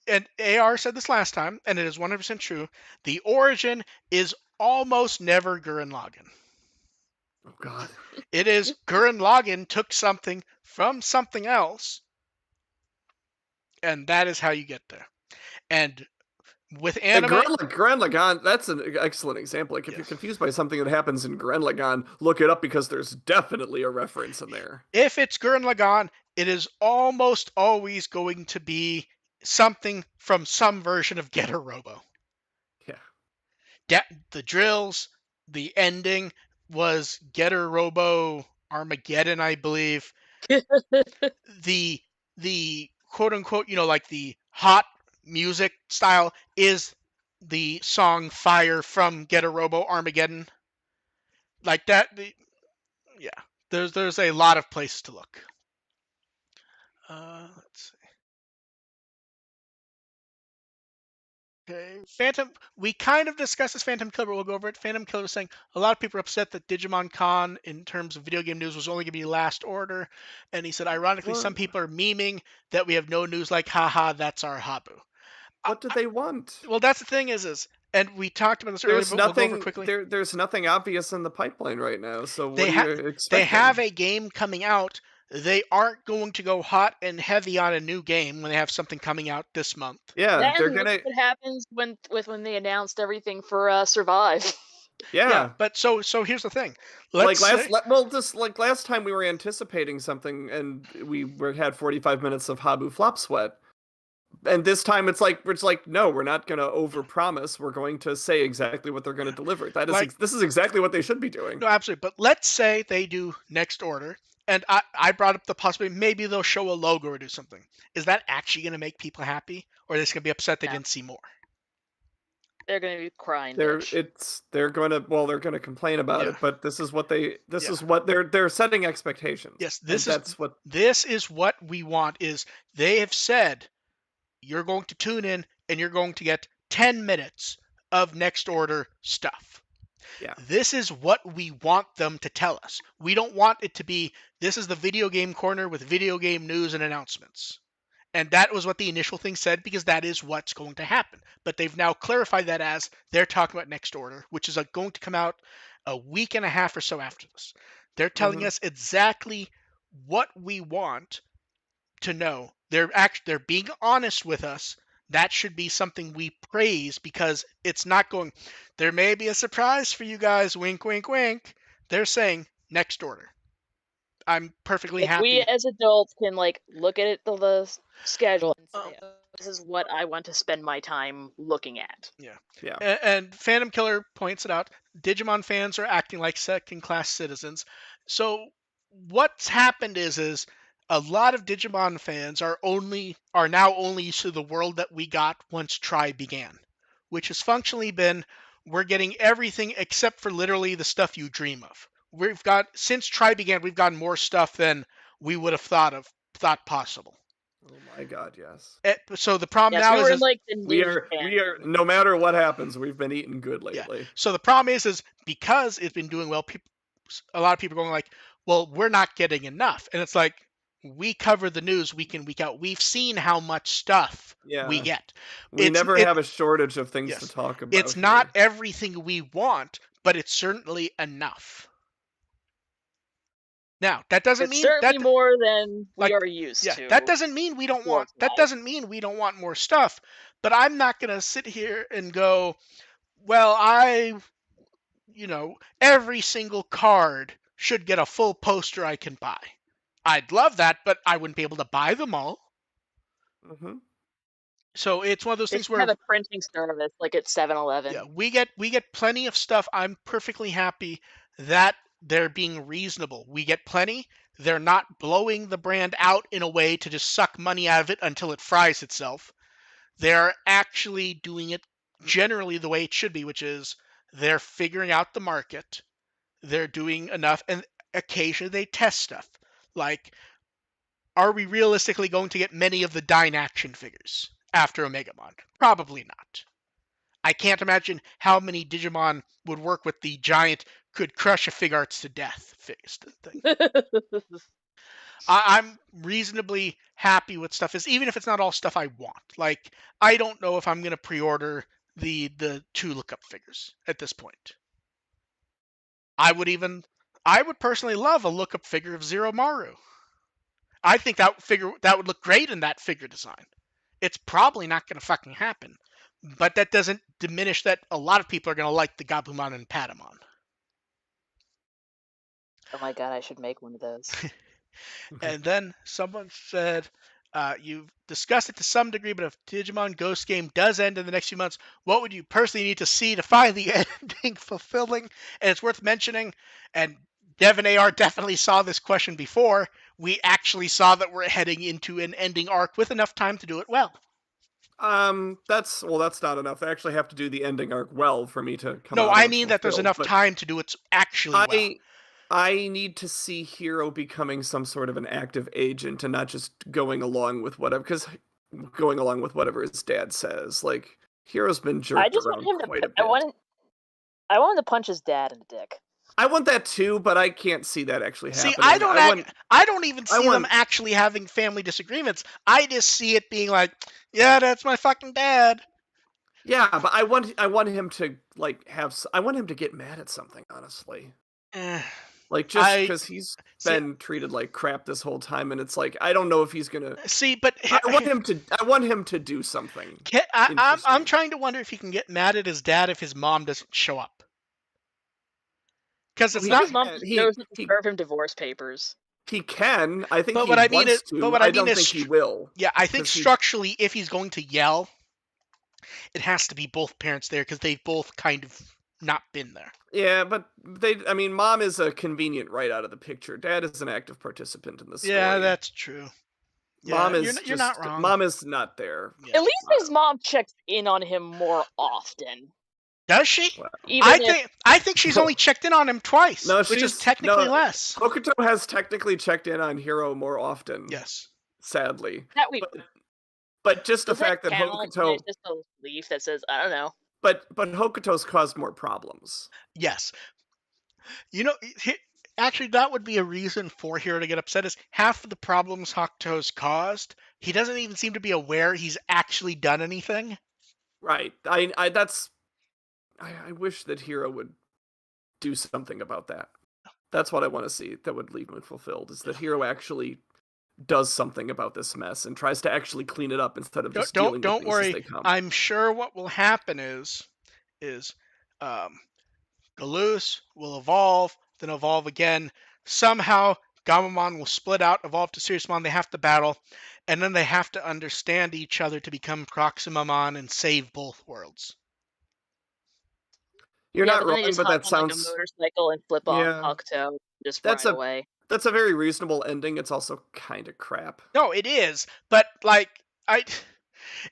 and AR said this last time, and it is 100% true. The origin is almost never Gurren Lagann. Oh God! It is Gurren Lagann took something from something else, and that is how you get there. And with anime, Gurren Lagann, that's an excellent example. Like if you're confused by something that happens in Gurren Lagann, look it up, because there's definitely a reference in there. If it's Gurren Lagann, it is almost always going to be something from some version of Getter Robo. Yeah. The drills, the ending was Getter Robo Armageddon, I believe. the quote unquote, like the hot music style is the song Fire from Getter Robo Armageddon. Like that, yeah. There's a lot of places to look. Let's see. Okay, Phantom. We kind of discussed this Phantom Killer, but we'll go over it. Phantom Killer was saying a lot of people are upset that Digimon Con, in terms of video game news, was only going to be last order, and he said, ironically, some people are memeing that we have no news. Like, haha, that's our Habu. What do they want? Well, that's the thing is, and we talked about this earlier, but we'll go over quickly. There's nothing obvious in the pipeline right now. So what They are you expecting? They have a game coming out. They aren't going to go hot and heavy on a new game when they have something coming out this month. Yeah, they're Then gonna. look what happens when they announced everything for Survive. Yeah, but so here's the thing. Last time we were anticipating something, and we had 45 minutes of Habu Flop Sweat. And this time it's like no, we're not going to overpromise. We're going to say exactly what they're going to deliver. This is exactly what they should be doing. No, absolutely. But let's say they do Next Order, and I brought up the possibility maybe they'll show a logo or do something. Is that actually going to make people happy, or are they just going to be upset they didn't see more? They're going to be crying. They're going to complain about it, but this is what they're setting expectations. Yes, this is what we want. Is they have said you're going to tune in and you're going to get 10 minutes of Next Order stuff. Yeah. This is what we want them to tell us. We don't want it to be, this is the video game corner with video game news and announcements. And that was what the initial thing said, because that is what's going to happen. But they've now clarified that as they're talking about Next Order, which is going to come out a week and a half or so after this. They're telling us exactly what we want to know. They're being honest with us. That should be something we praise, because it's not going, there may be a surprise for you guys, wink, wink, wink. They're saying Next Order. I'm perfectly happy. We as adults can look at the schedule and say, oh, this is what I want to spend my time looking at. Yeah. And Phantom Killer points it out. Digimon fans are acting like second-class citizens. So what's happened is a lot of Digimon fans are now only used to the world that we got once Tri began, which has functionally been we're getting everything except for literally the stuff you dream of. We've got, since Tri began, we've gotten more stuff than we would have thought possible. Oh my god, yes. So the problem Yes, now we were in is like the We new are canon. no matter what happens, we've been eating good yeah. lately. So the problem is because it's been doing well, a lot of people are going like, well, we're not getting enough, and it's like, we cover the news week in week out. We've seen how much stuff we Yeah. get. We never It have a shortage of things to yes, talk it's about not here. everything we want, but it's certainly enough. Now that doesn't It's mean certainly that more than we like are used yeah, that to. doesn't mean we don't want that Work-wise. doesn't mean we don't want more stuff. But I'm not gonna sit here and go, well, every single card should get a full poster I can buy. I'd love that, but I wouldn't be able to buy them all. Hmm. So it's one of those They things should have where a printing service like at 7-Eleven. yeah, we get plenty of stuff. I'm perfectly happy that they're being reasonable. We get plenty. They're not blowing the brand out in a way to just suck money out of it until it fries itself. They're actually doing it generally the way it should be, which is they're figuring out the market. They're doing enough, and occasionally they test stuff. Like, are we realistically going to get many of the Dine action figures after Omegamon? Probably not. I can't imagine how many Digimon would work with the giant could crush a Figarts to death thing. I'm reasonably happy with stuff, even if it's not all stuff I want. Like, I don't know if I'm gonna pre-order the two lookup figures at this point. I would personally love a lookup figure of Zero Maru. I think that would look great in that figure design. It's probably not gonna fucking happen, but that doesn't diminish that a lot of people are gonna like the Gabumon and Patamon. Oh my god, I should make one of those. And then someone said, you've discussed it to some degree, but if Digimon Ghost Game does end in the next few months, what would you personally need to see to find the ending fulfilling? And it's worth mentioning, and Dev and AR definitely saw this question before. We actually saw that we're heading into an ending arc with enough time to do it well. That's not enough. They actually have to do the ending arc well for me to come No, out I of it mean that there's fulfilled. enough But time to do it actually well. I need to see Hero becoming some sort of an active agent and not just going along with whatever his dad says. Like, Hero's been I jerked just want around him quite a to. bit. I want him to punch his dad in the dick. I want that too, but I can't see that actually See, happening. I don't even I see them want actually having family disagreements. I just see it being like, yeah, that's my fucking dad. Yeah, but I want him to I want him to get mad at something, honestly. Eh, Like, just I because he's see. been treated like crap this whole time, and it's like, I don't know if he's gonna. See, but I want him to do something I'm interesting. trying to wonder if he can get mad at his dad if his mom doesn't show up. Because Well, it's What if not. his mom just shows up to serve him divorce papers? he can. I think But he what I mean is, wants but to. what I I mean don't think is, he will, yeah, I think because he. structurally, if he's going to yell, it has to be both parents there because they've both kind of not been there. Yeah, but I mean, mom is a convenient right out of the picture. Dad is an active participant in the Yeah, story. that's true. Mom Yeah, is you're not just. wrong. Mom is not there. Yeah. At least his mom checks in on him more often. Does she? Well, Even if I think she's only checked in on him twice, no, which is she's technically no. less. Hokuto has technically checked in on Hero more often. Yes. Sadly, that we but just the does that fact that count? Hokuto, It's just a leaf that says I don't know. but Hokuto's caused more problems. Yes. You know, actually, that would be a reason for Hero to get upset. Is half of the problems Hakuto's caused, he doesn't even seem to be aware he's actually done anything. Right. I wish that Hero would do something about that. That's what I want to see that would leave me fulfilled, is that Hero actually does something about this mess and tries to actually clean it up instead of just dealing with Don't things as worry. they come. I'm sure what will happen is Galus will evolve, then evolve again. Somehow, Gamamon will split out, evolve to Seriousmon. They have to battle, and then they have to understand each other to become Proximamon and save both worlds. You're Yeah, not but then they wrong, just but hop that on like a sounds motorcycle and flip off yeah. Hokuto, just That's ride a away. that's a very reasonable ending. It's also kind of crap. No, it is, but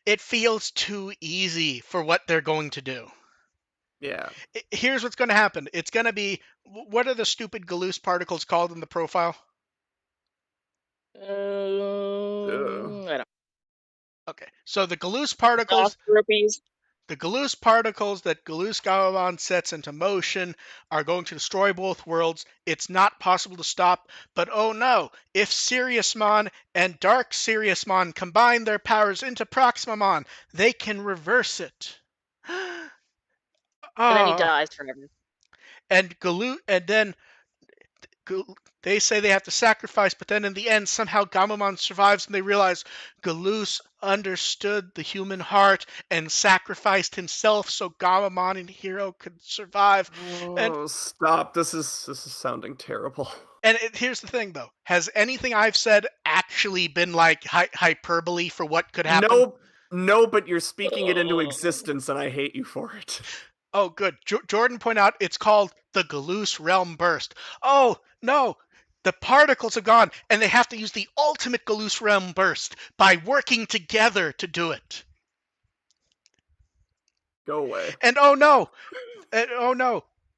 it feels too easy for what they're going to do. Yeah. Here's what's going to happen. It's going to be, what are the stupid Galoose particles called in the profile? I don't. Okay, so the Galoose particles, Rupees. the Galoose particles that Galoose Gawamon sets into motion are going to destroy both worlds. It's not possible to stop, but oh no, if Siriusmon and Dark Siriusmon combine their powers into Proximamon, they can reverse it. And then he Oh, dies forever. and Galoo, and then they say they have to sacrifice, but then in the end, somehow Gamamon survives, and they realize Galoose understood the human heart and sacrificed himself so Gamamon and Hero could survive. And Oh, stop! This is sounding terrible. here's the thing, though: has anything I've said actually been like hyperbole for what could happen? No, no, but you're speaking it into existence, and I hate you for it. Oh, good. Jordan pointed out it's called the Galoose Realm Burst. Oh, no. The particles are gone, and they have to use the ultimate Galoose Realm Burst by working together to do it. Go away. And oh no,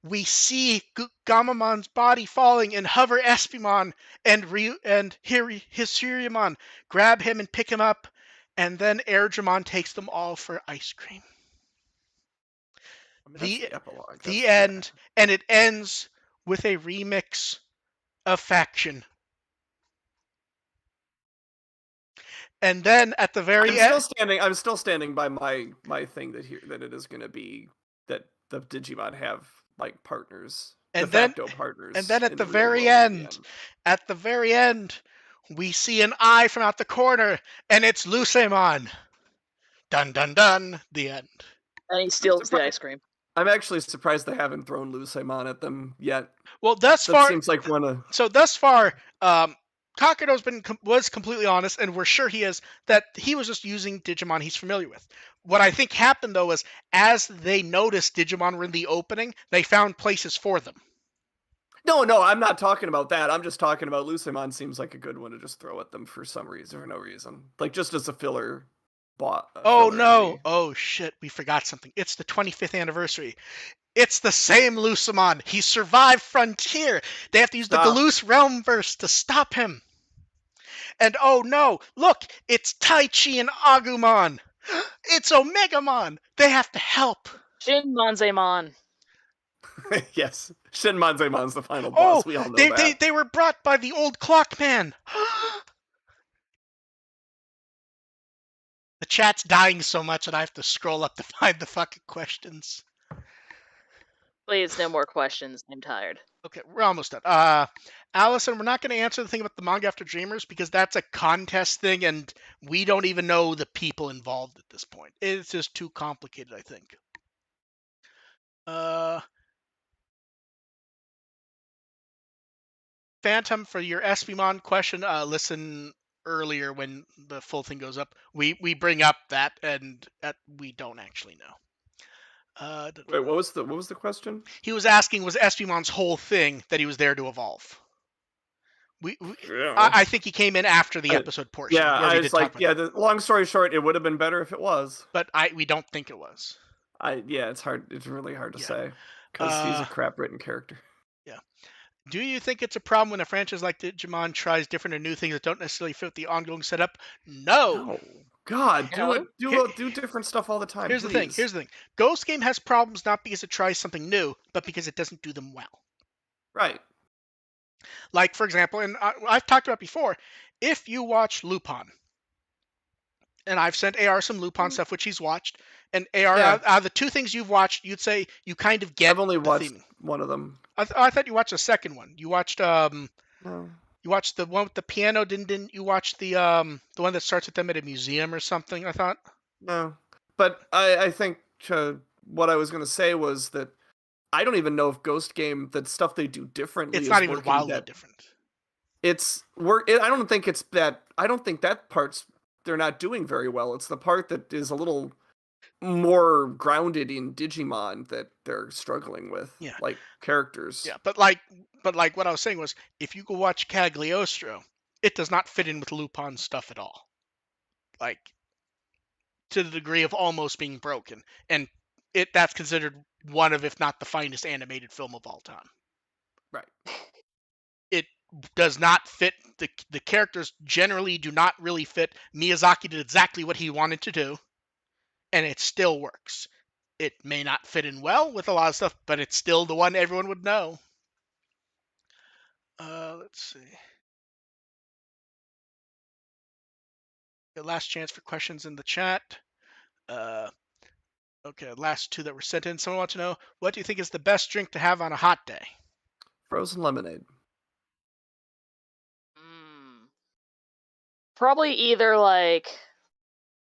we see Gamamon's body falling and hover Espimon and Hisuriamon grab him and pick him up, and then Airdramon takes them all for ice cream. I mean, that's the epilogue. The end, and it ends with a remix of Faction. And then at the very end, I'm still standing by my thing that it is going to be that the Digimon have like partners, de facto partners. and then at in the real very world in the end, we see an eye from out the corner, and it's Lucemon. Dun dun dun. The end. And he steals the ice cream. I'm actually surprised they haven't thrown Lucemon at them yet. Well, That seems like one of. So thus far, Kakudo's was completely honest, and we're sure he is, that he was just using Digimon he's familiar with. What I think happened, though, is as they noticed Digimon were in the opening, they found places for them. No, I'm not talking about that. I'm just talking about Lucemon seems like a good one to just throw at them for some reason or no reason. Like, just as a filler bot. Oh, no. Enemy. Oh, shit. We forgot something. It's the 25th anniversary. It's the same Lucemon. He survived Frontier. They have to use the Galoose Realm Burst to stop him. And oh no, look, it's Taichi and Agumon. It's Omegamon. They have to help. Shin Manzemon. Yes, Shin Manzemon's the final boss. We all know that. They were brought by the old Clockman. The chat's dying so much that I have to scroll up to find the fucking questions. Please, no more questions. I'm tired. Okay, we're almost done. Allison, we're not going to answer the thing about the Manga After Dreamers because that's a contest thing, and we don't even know the people involved at this point. It's just too complicated, I think. Phantom, for your Espimon question, listen earlier when the full thing goes up. We bring up that, and we don't actually know. Wait, what was the question? He was asking, was Espimon's whole thing that he was there to evolve? I think he came in after the episode portion. Yeah, I was like, the long story short, it would have been better if it was. But we don't think it was. It's hard. It's really hard to say because he's a crap written character. Yeah. Do you think it's a problem when a franchise like Digimon tries different and new things that don't necessarily fit the ongoing setup? No. God, do different stuff all the time. Here's the thing. Ghost Game has problems not because it tries something new, but because it doesn't do them well. Right. Like, for example, and I've talked about before, if you watch Lupin, and I've sent AR some Lupin stuff, which he's watched, and AR, out of the two things you've watched, you'd say you kind of get. I've only watched theme. One of them. I thought you watched the second one. You watched No. You watched the one with the piano. Didn't you watch the one that starts with them at a museum or something? I thought. No, but I think what I was going to say was that I don't even know if Ghost Game, the stuff they do differently, it's not even wildly different. I don't think it's that. I don't think that part's they're not doing very well. It's the part that is a little more grounded in Digimon that they're struggling with, like characters. Yeah, but like what I was saying was, if you go watch Cagliostro, it does not fit in with Lupin's stuff at all. Like, to the degree of almost being broken, and that's considered one of, if not the finest animated film of all time. Right. It does not fit, the characters generally do not really fit. Miyazaki did exactly what he wanted to do, and it still works. It may not fit in well with a lot of stuff, but it's still the one everyone would know. Let's see. The last chance for questions in the chat. Okay, last two that were sent in. Someone wants to know, what do you think is the best drink to have on a hot day? Frozen lemonade. Probably either like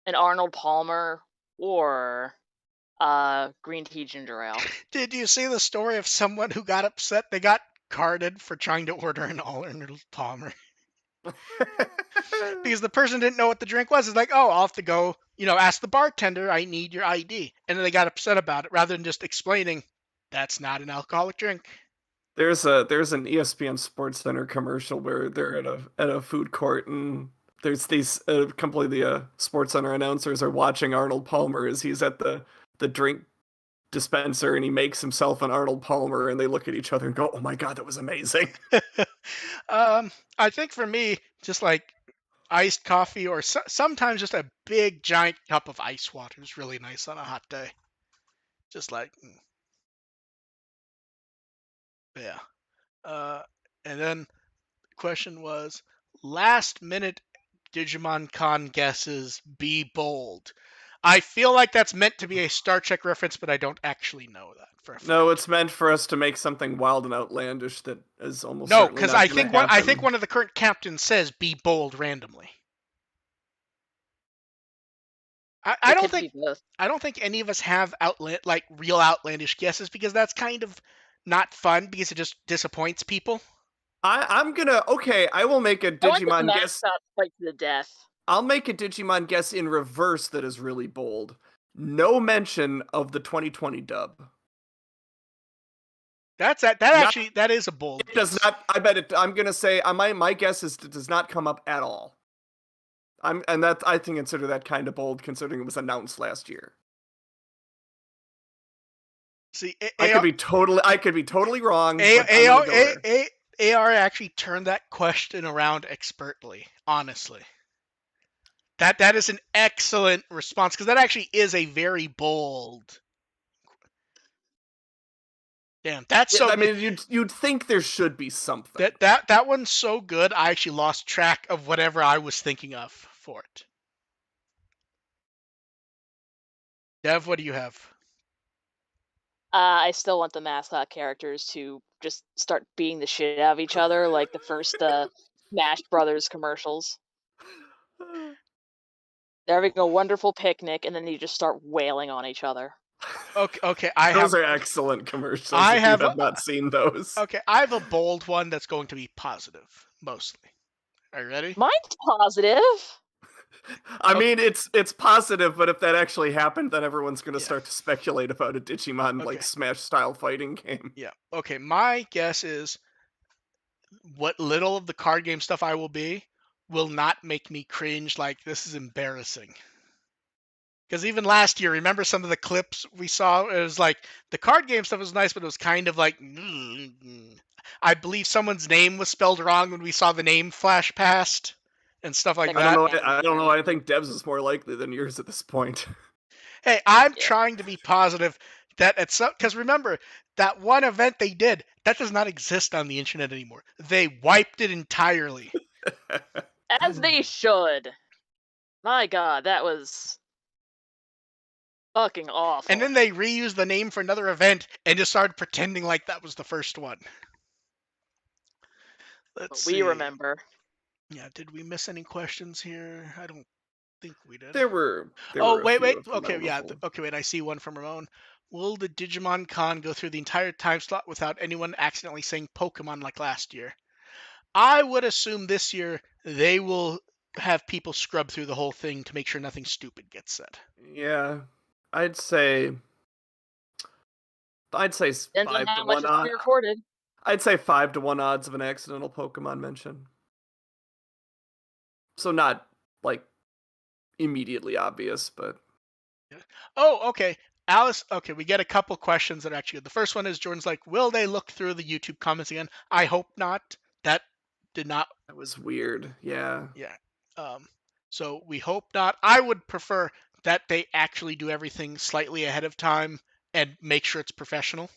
an Arnold Palmer or green tea ginger ale. Did you see the story of someone who got upset? They got carded for trying to order an Arnold Palmer because the person didn't know what the drink was. It's like, oh, I'll have to go, ask the bartender, I need your ID. And then they got upset about it rather than just explaining that's not an alcoholic drink. There's an ESPN Sports Center commercial where they're at a food court, and there's these completely Sports Center announcers are watching Arnold Palmer as he's at the drink dispenser, and he makes himself an Arnold Palmer, and they look at each other and go, "Oh my god, that was amazing." I think for me, just like iced coffee or sometimes just a big giant cup of ice water is really nice on a hot day. Just like, yeah. And then the question was, last minute Digimon Con guesses, be bold. I feel like that's meant to be a Star Trek reference, but I don't actually know that for a fact. No, it's meant for us to make something wild and outlandish that is almost No, certainly because not I going think to happen. I think one of the current captains says be bold randomly. I don't think any of us have real outlandish guesses, because that's kind of not fun because it just disappoints people. I'm gonna I will make a Digimon guess. Fight to the death. I'll make a Digimon guess in reverse that is really bold. No mention of the 2020 dub. That is a bold It guess. does not. I bet it. I'm gonna say my guess is it does not come up at all. I think consider that kind of bold considering it was announced last year. See, I could be totally wrong. AR actually turned that question around expertly. Honestly, that is an excellent response, because that actually is a very bold. Damn, that's so. I mean, you'd think there should be something. That one's so good. I actually lost track of whatever I was thinking of for it. Dev, what do you have? I still want the mascot characters to just start beating the shit out of each other, like the first Smash Brothers commercials. They're having a wonderful picnic, and then you just start wailing on each other. Okay. Those are excellent commercials. I have not seen those. Okay, I have a bold one that's going to be positive, mostly. Are you ready? Mine's positive. I mean, it's positive, but if that actually happened, then everyone's going to start to speculate about a Digimon like Smash style fighting game. Yeah. Okay, my guess is what little of the card game stuff I will be will not make me cringe like this is embarrassing. Because even last year, remember some of the clips we saw? It was like the card game stuff was nice, but it was kind of like, I believe someone's name was spelled wrong when we saw the name flash past and stuff like that. I don't know. I think Dev's is more likely than yours at this point. Hey, I'm trying to be positive that at some, because remember that one event they did that does not exist on the internet anymore. They wiped it entirely. As they should. My God, that was fucking awful. And then they reused the name for another event and just started pretending like that was the first one. Let's see. We remember. Yeah, did we miss any questions here? I don't think we did. There were wait. Okay, yeah. Okay, wait. I see one from Ramon. Will the Digimon Con go through the entire time slot without anyone accidentally saying Pokemon like last year? I would assume this year they will have people scrub through the whole thing to make sure nothing stupid gets said. Yeah, I'd say 5 to 1 odd. I'd say 5 to 1 odds of an accidental Pokemon mention. So not like immediately obvious, but oh, okay. Alice, okay, we get a couple questions that are actually good. The first one is Jordan's like, will they look through the YouTube comments again? I hope not. That did not. That was weird. Yeah. Yeah. Um, so we hope not. I would prefer that they actually do everything slightly ahead of time and make sure it's professional.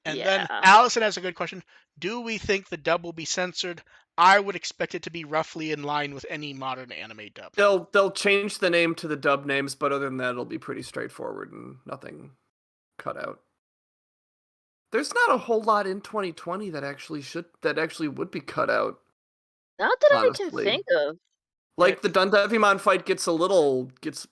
And then Yeah. Allison has a good question. Do we think the dub will be censored? I would expect it to be roughly in line with any modern anime dub. They'll change the name to the dub names, but other than that, it'll be pretty straightforward and nothing cut out. There's not a whole lot in 2020 that actually would be cut out. Not that I can Honestly. think of. Like the Dundevimon fight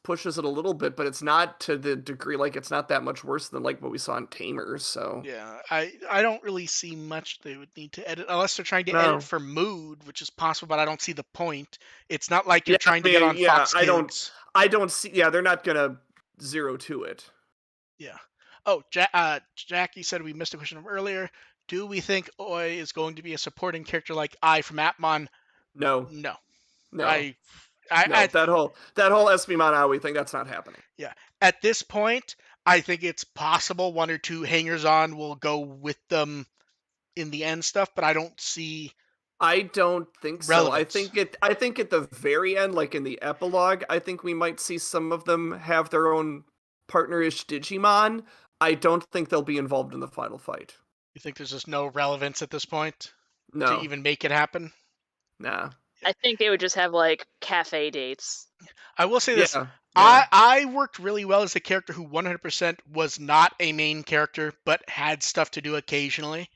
pushes it a little bit, but it's not to the degree, like it's not that much worse than like what we saw in Tamers. So Yeah, I don't really see much they would need to edit unless they're trying to No. edit for mood, which is possible, but I don't see the point. It's not like you're Yeah, trying to get on Fox I don't- Kids. I don't see. Yeah, they're not gonna zero to it. Yeah. Oh, Jackie said we missed a question from earlier. Do we think Oi is going to be a supporting character like I from Atmon? No, No. no, I no. That whole Espimon Aoi thing, that's not happening. Yeah. At this point, I think it's possible one or two hangers on will go with them in the end stuff, but I don't see. I don't think so. Relevance. I think at the very end, like in the epilogue, I think we might see some of them have their own partnerish Digimon. I don't think they'll be involved in the final fight. You think there's just no relevance at this point No, to even make it happen? nah. I think they would just have like cafe dates. I will say this. Yeah. I worked really well as a character who 100% was not a main character, but had stuff to do occasionally.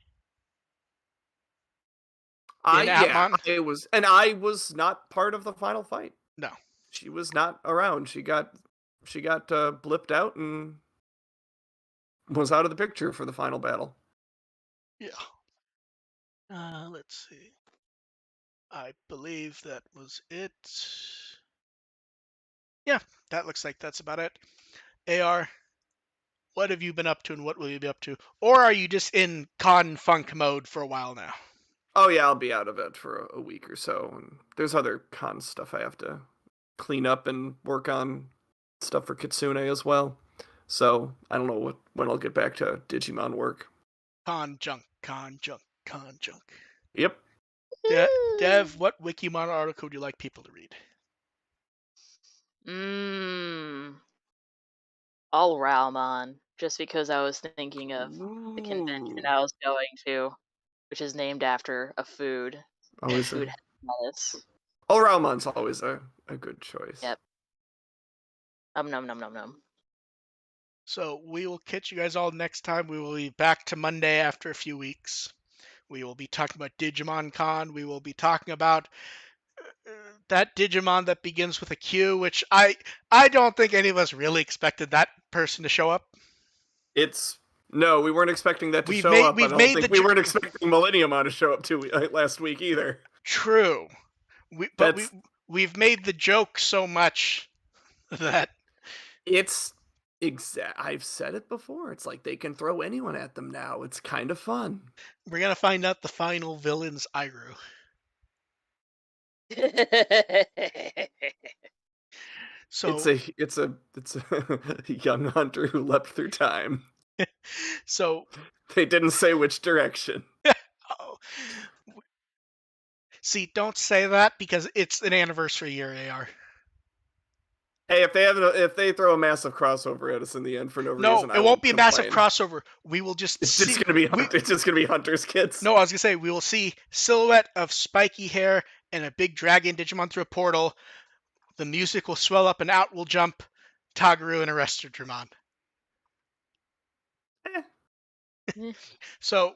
I was not part of the final fight. No. She was not around. She got blipped out and was out of the picture for the final battle. Yeah. Let's see. I believe that was it. Yeah, that looks like that's about it. AR, what have you been up to and what will you be up to? Or are you just in con funk mode for a while now? Oh yeah, I'll be out of it for a week or so. And there's other con stuff I have to clean up and work on, stuff for Kitsune as well. So I don't know when I'll get back to Digimon work. Con junk, con junk, con junk. Yep. Dev, what Wikimon article would you like people to read? All Raumon, just because I was thinking of the convention I was going to, which is named after a food. Always food lettuce. All Raumon's always a good choice. Yep. Num num num. So we will catch you guys all next time. We will be back to Monday after a few weeks. We will be talking about Digimon Con. We will be talking about that Digimon that begins with a Q, which I don't think any of us really expected that person to show up. No, we weren't expecting that to show up. I don't think we weren't expecting Millenniumon to show up last week either. True. We've made the joke so much that I've said it before. It's like they can throw anyone at them now. It's kind of fun. We're gonna find out the final villain's Iru. So it's a young hunter who leapt through time. So they didn't say which direction. Oh. See, don't say that because it's an anniversary year, AR. Hey, if they throw a massive crossover at us in the end for no reason, no, it won't be a massive crossover. We will just it's just gonna be Hunter's kids. No, I was gonna say we will see silhouette of spiky hair and a big dragon Digimon through a portal. The music will swell up and out will jump Tagaru and Arrestor Dramon. So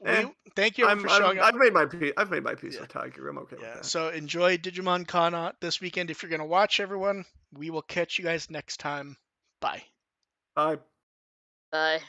thank you for showing up. I've made my peace with Tagaru. I'm okay with that. So enjoy Digimon Con this weekend if you're gonna watch, everyone. We will catch you guys next time. Bye. Bye. Bye.